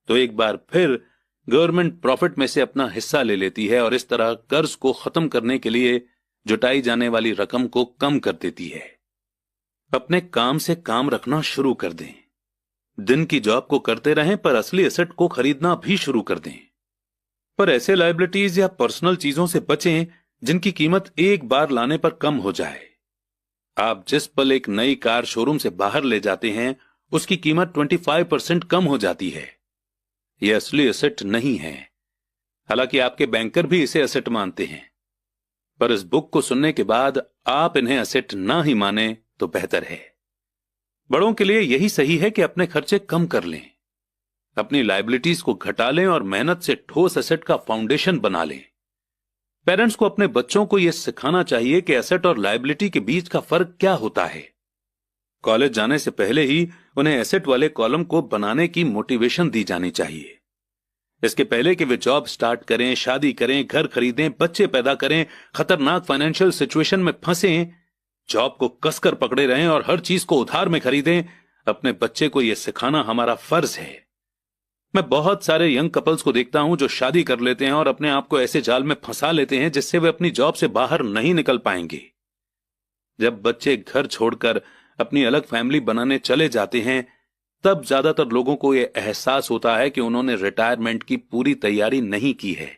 तो एक बार फिर गवर्नमेंट प्रॉफिट में से अपना हिस्सा ले लेती है और इस तरह कर्ज को खत्म करने के लिए जुटाई जाने वाली रकम को कम कर देती है। अपने काम से काम रखना शुरू कर दें। दिन की जॉब को करते रहें, पर असली एसेट को खरीदना भी शुरू कर दें। पर ऐसे लायबिलिटीज या पर्सनल चीजों से बचें जिनकी कीमत एक बार लाने पर कम हो जाए। आप जिस पल एक नई कार शोरूम से बाहर ले जाते हैं, उसकी कीमत 25% कम हो जाती है। यह असली एसेट नहीं है, हालांकि आपके बैंकर भी इसे एसेट मानते हैं। पर इस बुक को सुनने के बाद आप इन्हें एसेट ना ही माने तो बेहतर है। बड़ों के लिए यही सही है कि अपने खर्चे कम कर लें, अपनी लायबिलिटीज को घटा लें और मेहनत से ठोस एसेट का फाउंडेशन बना लें। पेरेंट्स को अपने बच्चों को यह सिखाना चाहिए कि एसेट और लायबिलिटी के बीच का फर्क क्या होता है। कॉलेज जाने से पहले ही उन्हें एसेट वाले कॉलम को बनाने की मोटिवेशन दी जानी चाहिए। इसके पहले कि वे जॉब स्टार्ट करें, शादी करें, घर खरीदें, बच्चे पैदा करें, खतरनाक फाइनेंशियल सिचुएशन में फंसें, जॉब को कसकर पकड़े रहें और हर चीज को उधार में खरीदें, अपने बच्चे को यह सिखाना हमारा फर्ज है। मैं बहुत सारे यंग कपल्स को देखता हूं जो शादी कर लेते हैं और अपने आप को ऐसे जाल में फंसा लेते हैं जिससे वे अपनी जॉब से बाहर नहीं निकल पाएंगे। जब बच्चे घर छोड़कर अपनी अलग फैमिली बनाने चले जाते हैं, तब ज्यादातर लोगों को यह एहसास होता है कि उन्होंने रिटायरमेंट की पूरी तैयारी नहीं की है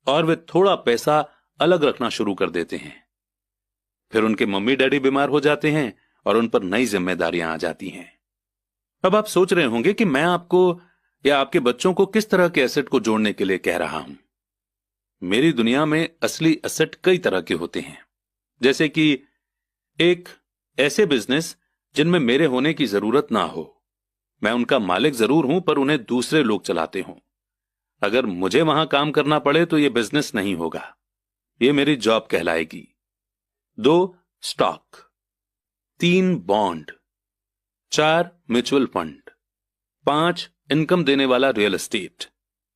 और वे थोड़ा पैसा अलग रखना शुरू कर देते हैं। फिर उनके मम्मी डैडी बीमार हो जाते हैं और उन पर नई जिम्मेदारियां आ जाती हैं। अब आप सोच रहे होंगे कि मैं आपको या आपके बच्चों को किस तरह के एसेट को जोड़ने के लिए कह रहा हूं। मेरी दुनिया में असली एसेट कई तरह के होते हैं, जैसे कि एक ऐसे बिजनेस जिनमें मेरे होने की जरूरत ना हो। मैं उनका मालिक जरूर हूं, पर उन्हें दूसरे लोग चलाते हों। अगर मुझे वहां काम करना पड़े तो यह बिजनेस नहीं होगा, यह मेरी जॉब कहलाएगी। 2 stock, 3 bond, 4 mutual fund, 5 income देने वाला real estate,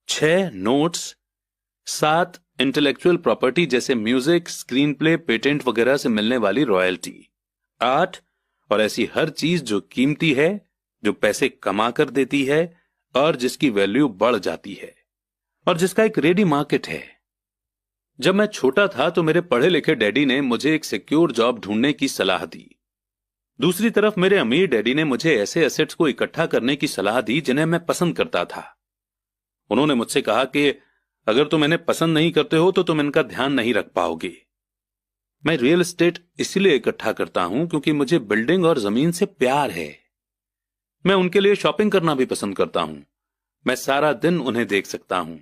6 notes, 7 intellectual property जैसे म्यूजिक, स्क्रीन प्ले, पेटेंट वगैरह से मिलने वाली रॉयल्टी, 8 और ऐसी हर चीज जो कीमती है, जो पैसे कमा कर देती है और जिसकी वैल्यू बढ़ जाती है और जिसका एक रेडी मार्केट है। जब मैं छोटा था तो मेरे पढ़े लिखे डैडी ने मुझे एक सिक्योर जॉब ढूंढने की सलाह दी। दूसरी तरफ मेरे अमीर डैडी ने मुझे ऐसे एसेट्स को इकट्ठा करने की सलाह दी जिन्हें मैं पसंद करता था। उन्होंने मुझसे कहा कि अगर तुम इन्हें पसंद नहीं करते हो तो तुम इनका ध्यान नहीं रख पाओगे। मैं रियल एस्टेट इसलिए इकट्ठा करता हूं क्योंकि मुझे बिल्डिंग और जमीन से प्यार है। मैं उनके लिए शॉपिंग करना भी पसंद करता हूं। मैं सारा दिन उन्हें देख सकता हूं।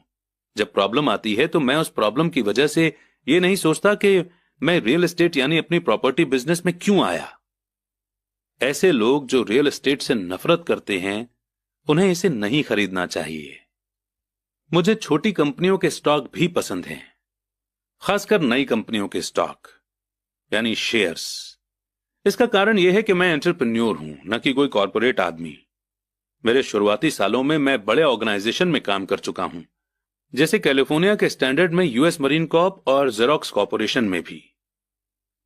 जब प्रॉब्लम आती है तो मैं उस प्रॉब्लम की वजह से यह नहीं सोचता कि मैं रियल एस्टेट यानी अपनी प्रॉपर्टी बिजनेस में क्यों आया। ऐसे लोग जो रियल एस्टेट से नफरत करते हैं, उन्हें इसे नहीं खरीदना चाहिए। मुझे छोटी कंपनियों के स्टॉक भी पसंद हैं, खासकर नई कंपनियों के स्टॉक यानी शेयर्स। इसका कारण यह है कि मैं एंटरप्रेन्योर हूं, न कि कोई कॉर्पोरेट आदमी। मेरे शुरुआती सालों में मैं बड़े ऑर्गेनाइजेशन में काम कर चुका हूं, जैसे कैलिफोर्निया के स्टैंडर्ड में यूएस मरीन कॉर्प और जेरोक्स कॉर्पोरेशन में भी।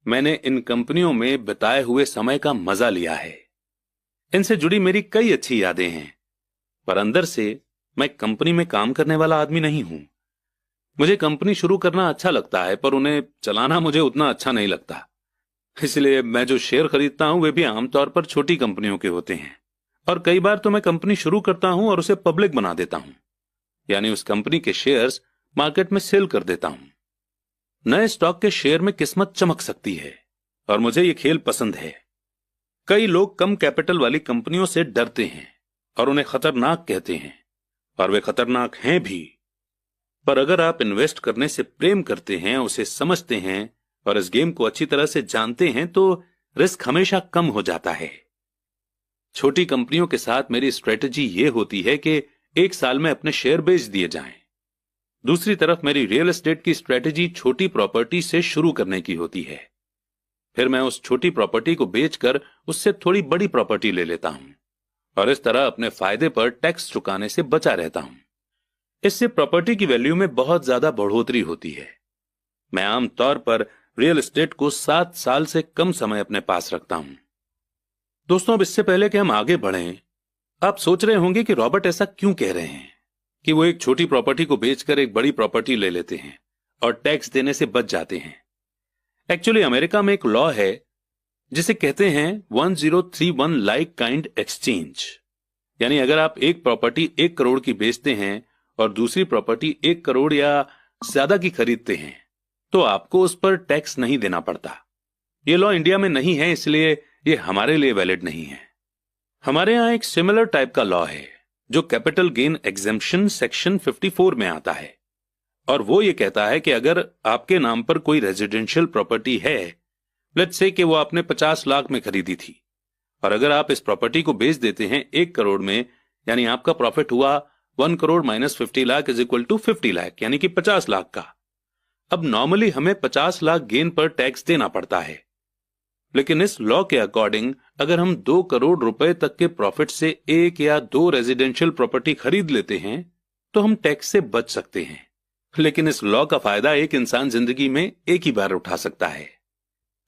मैंने इन कंपनियों में बिताए हुए समय का मजा लिया है। इनसे जुड़ी मेरी कई अच्छी यादें हैं, पर अंदर से मैं कंपनी में काम करने वाला आदमी नहीं हूं। मुझे कंपनी शुरू करना अच्छा लगता है, पर उन्हें चलाना मुझे उतना अच्छा नहीं लगता। इसलिए मैं जो शेयर खरीदता हूं वे भी आमतौर पर छोटी कंपनियों के होते हैं, और कई बार तो मैं कंपनी शुरू करता हूं और उसे पब्लिक बना देता हूं, यानी उस कंपनी के शेयर्स मार्केट में सेल कर देता हूं। नए स्टॉक के शेयर में किस्मत चमक सकती है और मुझे यह खेल पसंद है। कई लोग कम कैपिटल वाली कंपनियों से डरते हैं और उन्हें खतरनाक कहते हैं, और वे खतरनाक हैं भी। पर अगर आप इन्वेस्ट करने से प्रेम करते हैं, उसे समझते हैं और इस गेम को अच्छी तरह से जानते हैं तो रिस्क हमेशा कम हो जाता है। छोटी कंपनियों के साथ मेरी स्ट्रेटजी ये होती है कि 1 साल में अपने शेयर बेच दिए जाएं। दूसरी तरफ मेरी रियल एस्टेट की स्ट्रेटजी छोटी प्रॉपर्टी से शुरू करने की होती है। फिर मैं उस छोटी प्रॉपर्टी को बेचकर उससे थोड़ी बड़ी प्रॉपर्टी ले लेता हूं और इस तरह अपने फायदे पर टैक्स चुकाने से बचा रहता हूं। इससे प्रॉपर्टी की वैल्यू में बहुत ज्यादा बढ़ोतरी होती है। मैं आमतौर पर रियल एस्टेट को 7 साल से कम समय अपने पास रखता हूं। दोस्तों, अब इससे पहले कि हम आगे बढ़ें, आप सोच रहे होंगे कि रॉबर्ट ऐसा क्यों कह रहे हैं कि वो एक छोटी प्रॉपर्टी को बेचकर एक बड़ी प्रॉपर्टी ले लेते हैं और टैक्स देने से बच जाते हैं। एक्चुअली अमेरिका में एक लॉ है जिसे कहते हैं 1031 लाइक काइंड एक्सचेंज। यानी अगर आप एक प्रॉपर्टी 1 करोड़ की बेचते हैं और दूसरी प्रॉपर्टी 1 करोड़ या ज्यादा की खरीदते हैं तो आपको उस पर टैक्स नहीं देना पड़ता। ये लॉ इंडिया में नहीं है, इसलिए ये हमारे लिए वैलिड नहीं है। हमारे यहां एक सिमिलर टाइप का लॉ है जो कैपिटल गेन एग्जेम्पशन सेक्शन 54 में आता है और वो ये कहता है कि अगर आपके नाम पर कोई रेजिडेंशियल प्रॉपर्टी है, लेट्स से कि वो आपने 50 लाख में खरीदी थी और अगर आप इस प्रॉपर्टी को बेच देते हैं 1 करोड़ में, यानी आपका प्रॉफिट हुआ 1 crore minus 50 lakh is equal to 50 lakh, यानी कि 50 लाख का। अब नॉर्मली हमें 50 लाख गेन पर टैक्स देना पड़ता है, लेकिन इस लॉ के अकॉर्डिंग अगर हम 2 करोड़ रुपए तक के प्रॉफिट से 1 या 2 रेजिडेंशियल प्रॉपर्टी खरीद लेते हैं तो हम टैक्स से बच सकते हैं। लेकिन इस लॉ का फायदा एक इंसान जिंदगी में एक ही बार उठा सकता है।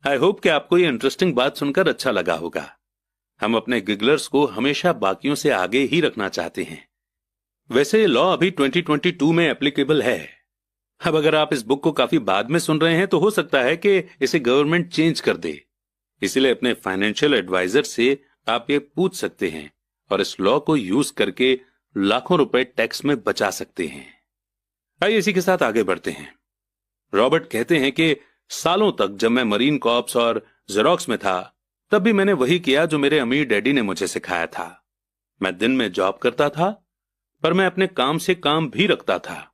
आई होप कि आपको ये इंटरेस्टिंग बात सुनकर अच्छा लगा होगा। हम अपने गिगलर्स को हमेशा बाकियों से आगे ही रखना चाहते हैं। वैसे ये लॉ अभी 2022 में एप्लीकेबल है। अब अगर आप इस बुक को काफी बाद में सुन रहे हैं तो हो सकता है कि इसे गवर्नमेंट चेंज कर दे, इसलिए अपने फाइनेंशियल एडवाइजर से आप ये पूछ सकते हैं और इस लॉ को यूज करके लाखों रुपए टैक्स में बचा सकते हैं। आइए इसी के साथ आगे बढ़ते हैं। रॉबर्ट कहते हैं कि सालों तक जब मैं मरीन कॉर्प्स और जेरोक्स में था तब भी मैंने वही किया जो मेरे अमीर डैडी ने मुझे सिखाया था। मैं दिन में जॉब करता था पर मैं अपने काम से काम भी रखता था।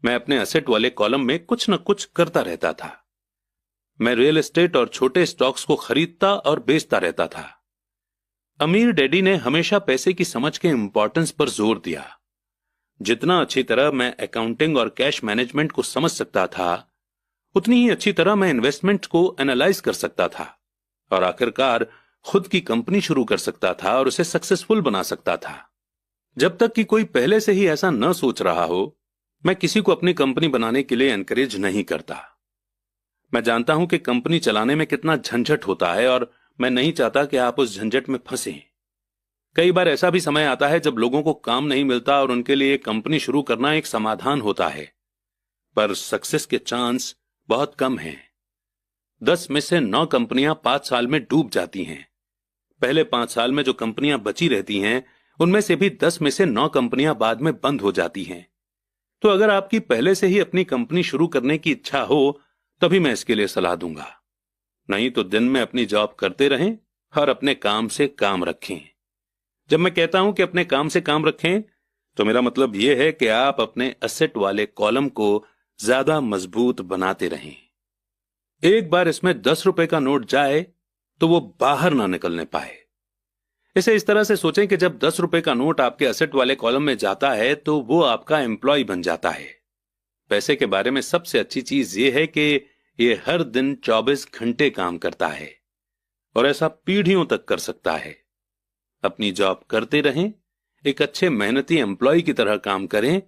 मैं अपने असेट वाले कॉलम में कुछ न कुछ करता रहता था। मैं रियल एस्टेट और छोटे स्टॉक्स को खरीदता और बेचता रहता था। अमीर डैडी ने हमेशा पैसे की समझ के इंपॉर्टेंस पर जोर दिया। जितना अच्छी तरह मैं अकाउंटिंग और कैश मैनेजमेंट को समझ सकता था उतनी ही अच्छी तरह मैं इन्वेस्टमेंट को एनालाइज कर सकता था और आखिरकार खुद की कंपनी शुरू कर सकता था और उसे सक्सेसफुल बना सकता था। जब तक कि कोई पहले से ही ऐसा न सोच रहा हो, मैं किसी को अपनी कंपनी बनाने के लिए एनकरेज नहीं करता। मैं जानता हूं कि कंपनी चलाने में कितना झंझट होता है और मैं नहीं चाहता कि आप उस झंझट में फंसें। कई बार ऐसा भी समय आता है जब लोगों को काम नहीं मिलता और उनके लिए कंपनी शुरू करना एक समाधान होता है, पर सक्सेस के चांस बहुत कम हैं। 10 में से 9 कंपनियां 5 साल में डूब जाती हैं। पहले 5 साल में जो कंपनियां बची रहती हैं उनमें से भी 10 में से 9 कंपनियां बाद में बंद हो जाती हैं। तो अगर आपकी पहले से ही अपनी कंपनी शुरू करने की इच्छा हो तभी मैं इसके लिए सलाह दूंगा, नहीं तो दिन में अपनी जॉब करते रहें और अपने काम से काम रखें। जब मैं कहता हूं कि अपने काम से काम रखें तो मेरा मतलब यह है कि आप अपने असेट वाले कॉलम को ज्यादा मजबूत बनाते रहें। एक बार इसमें 10 रुपए का नोट जाए तो वो बाहर ना निकलने पाए। इसे इस तरह से सोचें कि जब 10 रुपए का नोट आपके असेट वाले कॉलम में जाता है तो वो आपका एम्प्लॉय बन जाता है। पैसे के बारे में सबसे अच्छी चीज ये है कि ये हर दिन 24 घंटे काम करता है और ऐसा पीढ़ियों तक कर सकता है। अपनी जॉब करते रहें, एक अच्छे मेहनती एम्प्लॉय की तरह काम करें,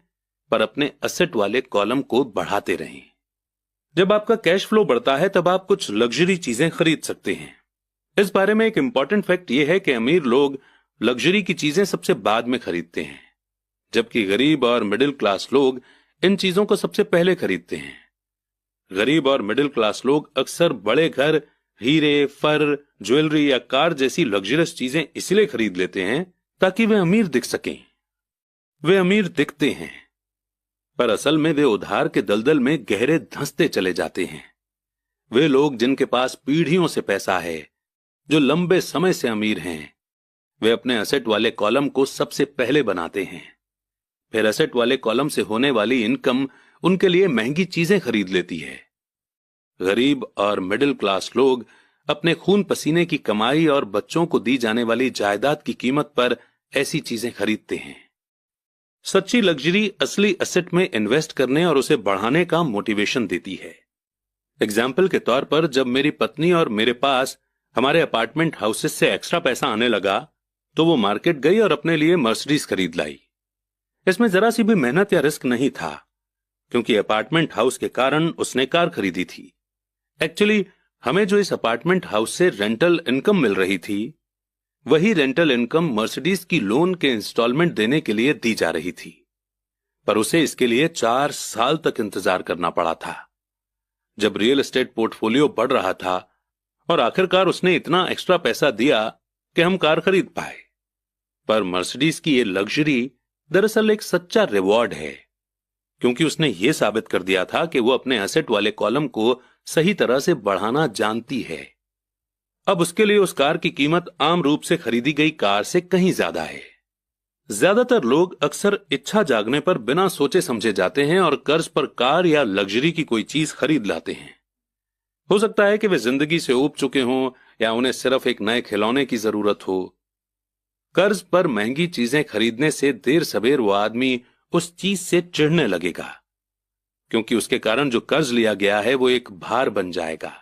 पर अपने असेट वाले कॉलम को बढ़ाते रहें। जब आपका कैश फ्लो बढ़ता है तब आप कुछ लग्जरी चीजें खरीद सकते हैं। इस बारे में एक इंपॉर्टेंट फैक्ट यह है कि अमीर लोग लग्जरी की चीजें सबसे बाद में खरीदते हैं, जबकि गरीब और मिडिल क्लास लोग इन चीजों को सबसे पहले खरीदते हैं। गरीब और मिडिल क्लास लोग अक्सर बड़े घर, हीरे, फर, ज्वेलरी या कार जैसी लग्जरियस चीजें इसलिए खरीद लेते हैं ताकि वे अमीर दिख सकें। वे अमीर दिखते हैं, पर असल में वे उधार के दलदल में गहरे धंसते चले जाते हैं। वे लोग जिनके पास पीढ़ियों से पैसा है, जो लंबे समय से अमीर हैं, वे अपने असेट वाले कॉलम को सबसे पहले बनाते हैं। फिर एसेट वाले कॉलम से होने वाली इनकम उनके लिए महंगी चीजें खरीद लेती है। गरीब और मिडिल क्लास लोग अपने खून पसीने की कमाई और बच्चों को दी जाने वाली जायदाद की कीमत पर ऐसी चीजें खरीदते हैं। सच्ची लग्जरी असली एसेट में इन्वेस्ट करने और उसे बढ़ाने का मोटिवेशन देती है। एग्जाम्पल के तौर पर जब मेरी पत्नी और मेरे पास हमारे अपार्टमेंट हाउसेस से एक्स्ट्रा पैसा आने लगा तो वो मार्केट गई और अपने लिए मर्सिडीज खरीद लाई। इसमें जरा सी भी मेहनत या रिस्क नहीं था, क्योंकि अपार्टमेंट हाउस के कारण उसने कार खरीदी थी। एक्चुअली हमें जो इस अपार्टमेंट हाउस से रेंटल इनकम मिल रही थी, वही रेंटल इनकम मर्सिडीज की लोन के इंस्टॉलमेंट देने के लिए दी जा रही थी, पर उसे इसके लिए 4 साल तक इंतजार करना पड़ा था। जब रियल एस्टेट पोर्टफोलियो बढ़ रहा था और आखिरकार उसने इतना एक्स्ट्रा पैसा दिया कि हम कार खरीद पाए। पर मर्सिडीज की ये लग्जरी दरअसल एक सच्चा रिवॉर्ड है, क्योंकि उसने ये साबित कर दिया था कि वो अपने एसेट वाले कॉलम को सही तरह से बढ़ाना जानती है। अब उसके लिए उस कार की कीमत आम रूप से खरीदी गई कार से कहीं ज्यादा है। ज्यादातर लोग अक्सर इच्छा जागने पर बिना सोचे समझे जाते हैं और कर्ज पर कार या लग्जरी की कोई चीज खरीद लाते हैं। हो सकता है कि वे जिंदगी से ऊब चुके हों या उन्हें सिर्फ एक नए खिलौने की जरूरत हो। कर्ज पर महंगी चीजें खरीदने से देर सवेर वो आदमी उस चीज से चिढ़ने लगेगा, क्योंकि उसके कारण जो कर्ज लिया गया है वो एक भार बन जाएगा।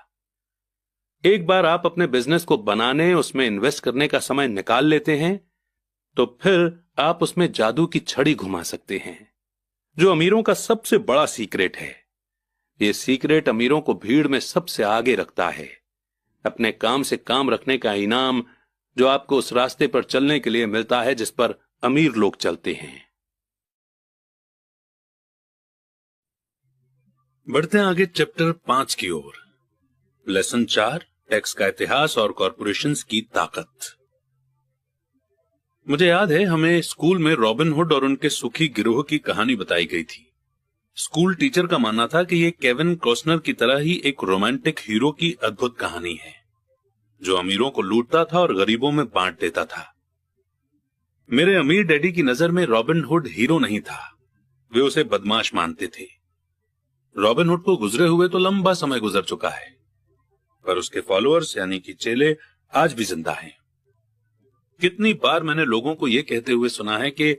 एक बार आप अपने बिजनेस को बनाने, उसमें इन्वेस्ट करने का समय निकाल लेते हैं तो फिर आप उसमें जादू की छड़ी घुमा सकते हैं, जो अमीरों का सबसे बड़ा सीक्रेट है। यह सीक्रेट अमीरों को भीड़ में सबसे आगे रखता है। अपने काम से काम रखने का इनाम जो आपको उस रास्ते पर चलने के लिए मिलता है जिस पर अमीर लोग चलते हैं। बढ़ते हैं आगे चैप्टर 5 की ओर। लेसन 4, टैक्स का इतिहास और कॉरपोरेशंस की ताकत। मुझे याद है हमें स्कूल में रॉबिन हुड और उनके सुखी गिरोह की कहानी बताई गई थी। स्कूल टीचर का मानना था कि यह केविन कॉस्टनर की तरह ही एक रोमांटिक हीरो की अद्भुत कहानी है, जो अमीरों को लूटता था और गरीबों में बांट देता था। मेरे अमीर डैडी की नजर में रॉबिन हुड हीरो नहीं था, वे उसे बदमाश मानते थे। रॉबिन हुड को गुजरे हुए तो लंबा समय गुजर चुका है, पर उसके फॉलोअर्स यानी कि चेले आज भी जिंदा हैं। कितनी बार मैंने लोगों को यह कहते हुए सुना है कि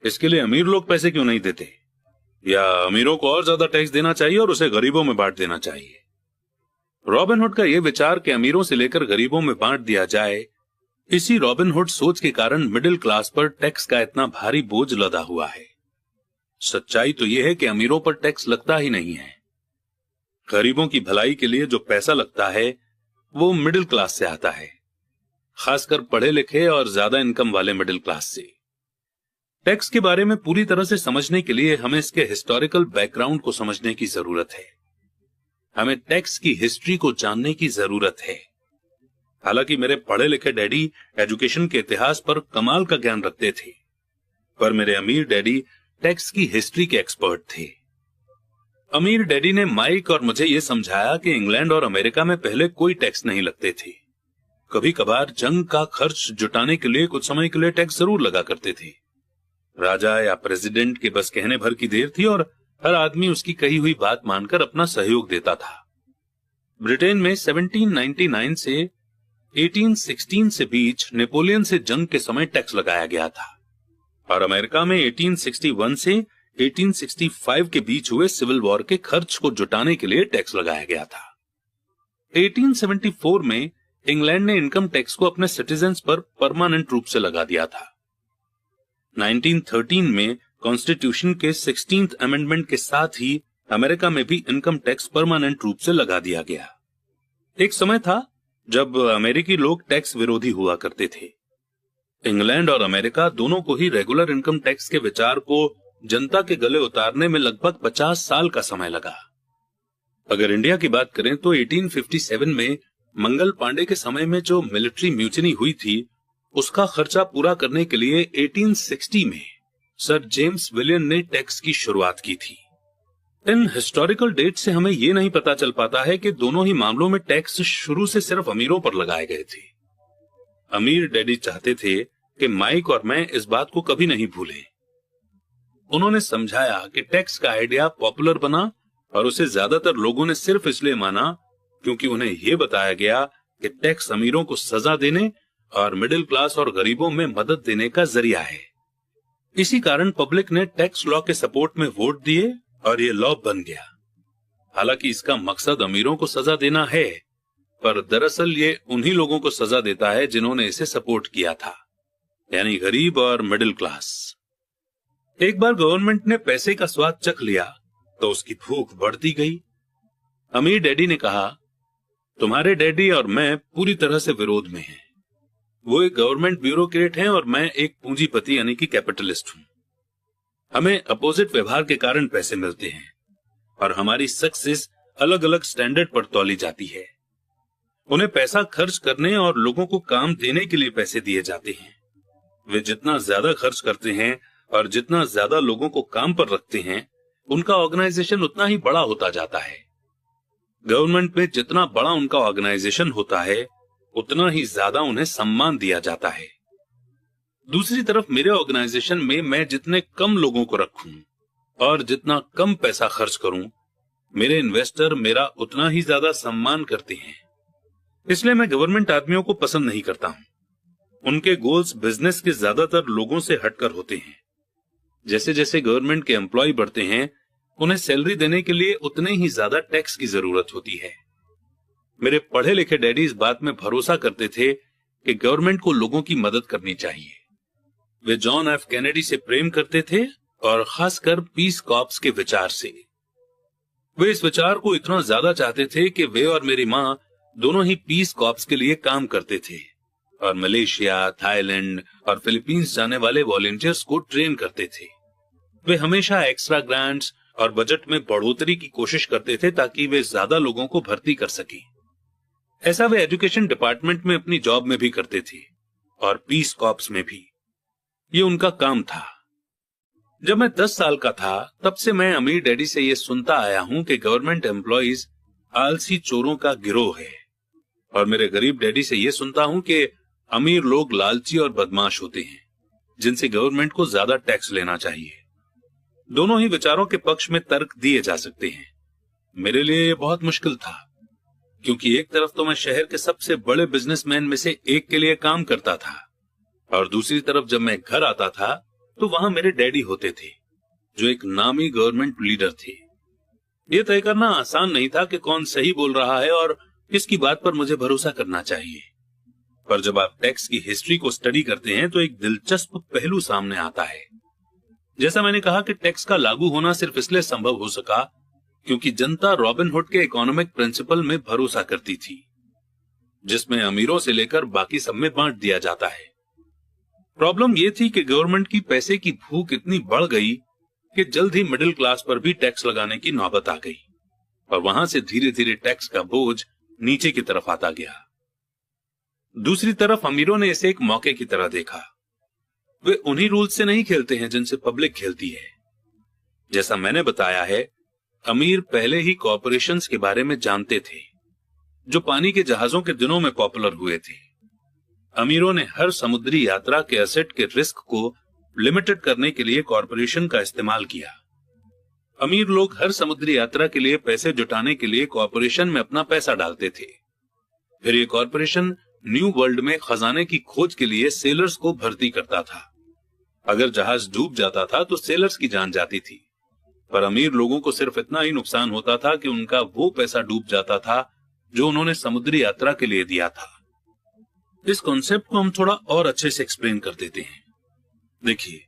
इसके लिए अमीर लोग पैसे क्यों नहीं देते, या अमीरों को और ज्यादा टैक्स देना चाहिए और उसे गरीबों में बांट देना चाहिए। रॉबिन हुड का यह विचार कि अमीरों से लेकर गरीबों में बांट दिया जाए, इसी रॉबिन हुड सोच के कारण मिडिल क्लास पर टैक्स का इतना भारी बोझ लदा हुआ है। सच्चाई तो यह है कि अमीरों पर टैक्स लगता ही नहीं है। गरीबों की भलाई के लिए जो पैसा लगता है वो मिडिल क्लास से आता है, खासकर पढ़े लिखे और ज्यादा इनकम वाले मिडिल क्लास से। टैक्स के बारे में पूरी तरह से समझने के लिए हमें इसके हिस्टोरिकल बैकग्राउंड को समझने की जरूरत है। हमें टैक्स की हिस्ट्री को जानने की जरूरत है। हालांकि मेरे पढ़े लिखे डैडी एजुकेशन के इतिहास पर कमाल का ज्ञान रखते थे, पर मेरे अमीर डैडी टैक्स की हिस्ट्री के एक्सपर्ट थे। अमीर डैडी ने माइक और मुझे यह समझाया कि इंग्लैंड और अमेरिका में पहले कोई टैक्स नहीं लगते थे। कभी कभार जंग का खर्च जुटाने के लिए कुछ समय के लिए टैक्स जरूर लगा करते थे। राजा या प्रेसिडेंट के बस कहने भर की देर थी और हर आदमी उसकी कही हुई बात मानकर अपना सहयोग देता था। ब्रिटेन में 1799 से 1816 से बीच नेपोलियन से जंग के समय टैक्स लगाया गया था, और अमेरिका में 1861 से 1865 के बीच हुए सिविल वॉर के खर्च को जुटाने के लिए टैक्स लगाया गया था। 1874 में इंग्लैंड ने इनकम टैक्स को अपने सिटीजन्स पर परमानेंट रूप से लगा दिया था। 1913 में कॉन्स्टिट्यूशन के 16th अमेंडमेंट के साथ ही अमेरिका में भी इनकम टैक्स परमानेंट रूप से लगा दिया गया। एक समय था जब अमेरिकी लोग टैक्स विरोधी हुआ करते थे। इंग्लैंड और अमेरिका दोनों को ही रेगुलर इनकम टैक्स के विचार को जनता के गले उतारने में लगभग 50 साल का समय लगा। अगर इंडिया की बात करें तो 1857 में मंगल पांडे के समय में जो मिलिट्री म्यूटिनी हुई थी, उसका खर्चा पूरा करने के लिए 1860 में सर जेम्स विलियन ने टैक्स की शुरुआत की थी। इन हिस्टोरिकल डेट से हमें यह नहीं पता चल पाता है कि दोनों ही मामलों में टैक्स शुरू से सिर्फ अमीरों पर लगाए गए थे। अमीर डैडी चाहते थे कि माइक और मैं इस बात को कभी नहीं भूलें। उन्होंने समझाया कि टैक्स का आइडिया पॉपुलर बना और उसे ज्यादातर लोगों ने सिर्फ इसलिए माना क्योंकि उन्हें यह बताया गया कि टैक्स अमीरों को सजा देने और मिडिल क्लास और गरीबों में मदद देने का जरिया है। इसी कारण पब्लिक ने टैक्स लॉ के सपोर्ट में वोट दिए और ये लॉ बन गया। हालांकि इसका मकसद अमीरों को सजा देना है, पर दरअसल ये उन्हीं लोगों को सजा देता है जिन्होंने इसे सपोर्ट किया था, यानी गरीब और मिडिल क्लास। एक बार गवर्नमेंट ने पैसे का स्वाद चख लिया तो उसकी भूख बढ़ती गई। अमीर डैडी ने कहा, तुम्हारे डैडी और मैं पूरी तरह से विरोध में हैं। वो एक गवर्नमेंट ब्यूरोक्रेट हैं और मैं एक पूंजीपति यानी कि कैपिटलिस्ट हूं। हमें अपोजिट व्यवहार के कारण पैसे मिलते हैं और हमारी सक्सेस अलग अलग स्टैंडर्ड पर तौली जाती है। उन्हें पैसा खर्च करने और लोगों को काम देने के लिए पैसे दिए जाते हैं। वे जितना ज्यादा खर्च करते हैं और जितना ज्यादा लोगों को काम पर रखते हैं, उनका ऑर्गेनाइजेशन उतना ही बड़ा होता जाता है। गवर्नमेंट में जितना बड़ा उनका ऑर्गेनाइजेशन होता है, उतना ही ज्यादा उन्हें सम्मान दिया जाता है। दूसरी तरफ मेरे ऑर्गेनाइजेशन में मैं जितने कम लोगों को रखूं और जितना कम पैसा खर्च करूं, मेरे इन्वेस्टर मेरा उतना ही ज्यादा सम्मान करते हैं। इसलिए मैं गवर्नमेंट आदमियों को पसंद नहीं करता हूं। उनके गोल्स बिजनेस के ज्यादातर लोगों से हटकर होते हैं। जैसे जैसे गवर्नमेंट के एम्प्लॉय बढ़ते हैं, उन्हें सैलरी देने के लिए उतने ही ज्यादा टैक्स की जरूरत होती है। मेरे पढ़े लिखे डैडी इस बात में भरोसा करते थे कि गवर्नमेंट को लोगों की मदद करनी चाहिए। वे जॉन एफ कैनेडी से प्रेम करते थे और खासकर पीस कॉर्प्स के विचार से। वे इस विचार को इतना ज्यादा चाहते थे कि वे और मेरी मां दोनों ही पीस कॉर्प्स के लिए काम करते थे और मलेशिया, थाईलैंड और फिलीपींस जाने वाले वॉलंटियर्स को ट्रेन करते थे। वे हमेशा एक्स्ट्रा ग्रांट्स और बजट में बढ़ोतरी की कोशिश करते थे ताकि वे ज्यादा लोगों को भर्ती कर सकें। ऐसा वे एजुकेशन डिपार्टमेंट में अपनी जॉब में भी करते थे और पीस कॉर्प्स में भी। ये उनका काम था। जब मैं 10 साल का था, तब से मैं अमीर डैडी से ये सुनता आया हूं कि गवर्नमेंट एम्प्लॉइज आलसी चोरों का गिरोह है, और मेरे गरीब डैडी से ये सुनता हूं कि अमीर लोग लालची और बदमाश होते हैं जिनसे गवर्नमेंट को ज्यादा टैक्स लेना चाहिए। दोनों ही विचारों के पक्ष में तर्क दिए जा सकते हैं। मेरे लिए ये बहुत मुश्किल था, क्योंकि एक तरफ तो मैं शहर के सबसे बड़े बिजनेसमैन में से एक के लिए काम करता था और दूसरी तरफ जब मैं घर आता था तो वहां मेरे डैडी होते थे जो एक नामी गवर्नमेंट लीडर थे। यह तय करना आसान नहीं था कि कौन सही बोल रहा है और किसकी बात पर मुझे भरोसा करना चाहिए। पर जब आप टैक्स की हिस्ट्री को स्टडी करते हैं तो एक दिलचस्प पहलू सामने आता है। जैसा मैंने कहा कि टैक्स का लागू होना सिर्फ इसलिए संभव हो सका क्योंकि जनता रॉबिनहुड के इकोनॉमिक प्रिंसिपल में भरोसा करती थी, जिसमें अमीरों से लेकर बाकी सब में बांट दिया जाता है। प्रॉब्लम यह थी कि गवर्नमेंट की पैसे की भूख इतनी बढ़ गई कि जल्द ही मिडिल क्लास पर भी टैक्स लगाने की नौबत आ गई और वहां से धीरे धीरे टैक्स का बोझ नीचे की तरफ आता गया। दूसरी तरफ अमीरों ने इसे एक मौके की तरह देखा। वे उन्हीं रूल से नहीं खेलते हैं जिनसे पब्लिक खेलती है। जैसा मैंने बताया है, अमीर पहले ही कॉर्पोरेशंस के बारे में जानते थे जो पानी के जहाजों के दिनों में पॉपुलर हुए थे। अमीरों ने हर समुद्री यात्रा के एसेट के रिस्क को लिमिटेड करने के लिए कॉर्पोरेशन का इस्तेमाल किया। अमीर लोग हर समुद्री यात्रा के लिए पैसे जुटाने के लिए कॉर्पोरेशन में अपना पैसा डालते थे। फिर ये कॉर्पोरेशन न्यू वर्ल्ड में खजाने की खोज के लिए सेलर्स को भर्ती करता था। अगर जहाज डूब जाता था तो सेलर्स की जान जाती थी, पर अमीर लोगों को सिर्फ इतना ही नुकसान होता था कि उनका वो पैसा डूब जाता था जो उन्होंने समुद्री यात्रा के लिए दिया था। इस कॉन्सेप्ट को हम थोड़ा और अच्छे से एक्सप्लेन कर देते हैं। देखिए,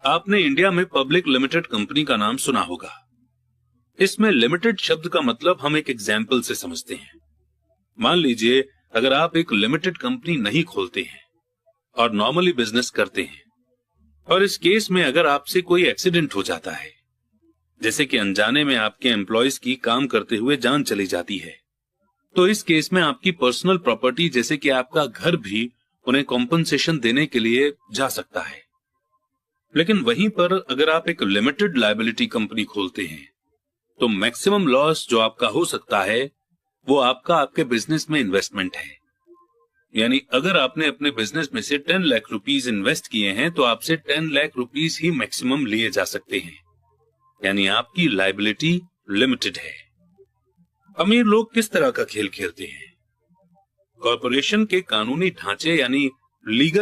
आपने इंडिया में पब्लिक लिमिटेड कंपनी का नाम सुना होगा। इसमें लिमिटेड शब्द का मतलब हम एक एग्जाम्पल से समझते हैं। मान लीजिए अगर आप एक लिमिटेड कंपनी नहीं खोलते हैं और नॉर्मली बिजनेस करते हैं, और इस केस में अगर आपसे कोई एक्सीडेंट हो जाता है, जैसे कि अनजाने में आपके एम्प्लॉयज की काम करते हुए जान चली जाती है, तो इस केस में आपकी पर्सनल प्रॉपर्टी जैसे कि आपका घर भी उन्हें कॉम्पनसेशन देने के लिए जा सकता है। लेकिन वहीं पर अगर आप एक लिमिटेड लायबिलिटी कंपनी खोलते हैं तो मैक्सिमम लॉस जो आपका हो सकता है वो आपका आपके बिजनेस में इन्वेस्टमेंट है। यानी अगर आपने अपने बिजनेस में से 10 लाख रुपीस इन्वेस्ट किए हैं तो आपसे 10 लाख रुपीस ही मैक्सिमम लिए जा सकते हैं, यानी आपकी लायबिलिटी लिमिटेड है। अमीर लोग किस तरह का खेल खेलते हैं? कॉर्पोरेशन के कानूनी ढांचे यानी लीगल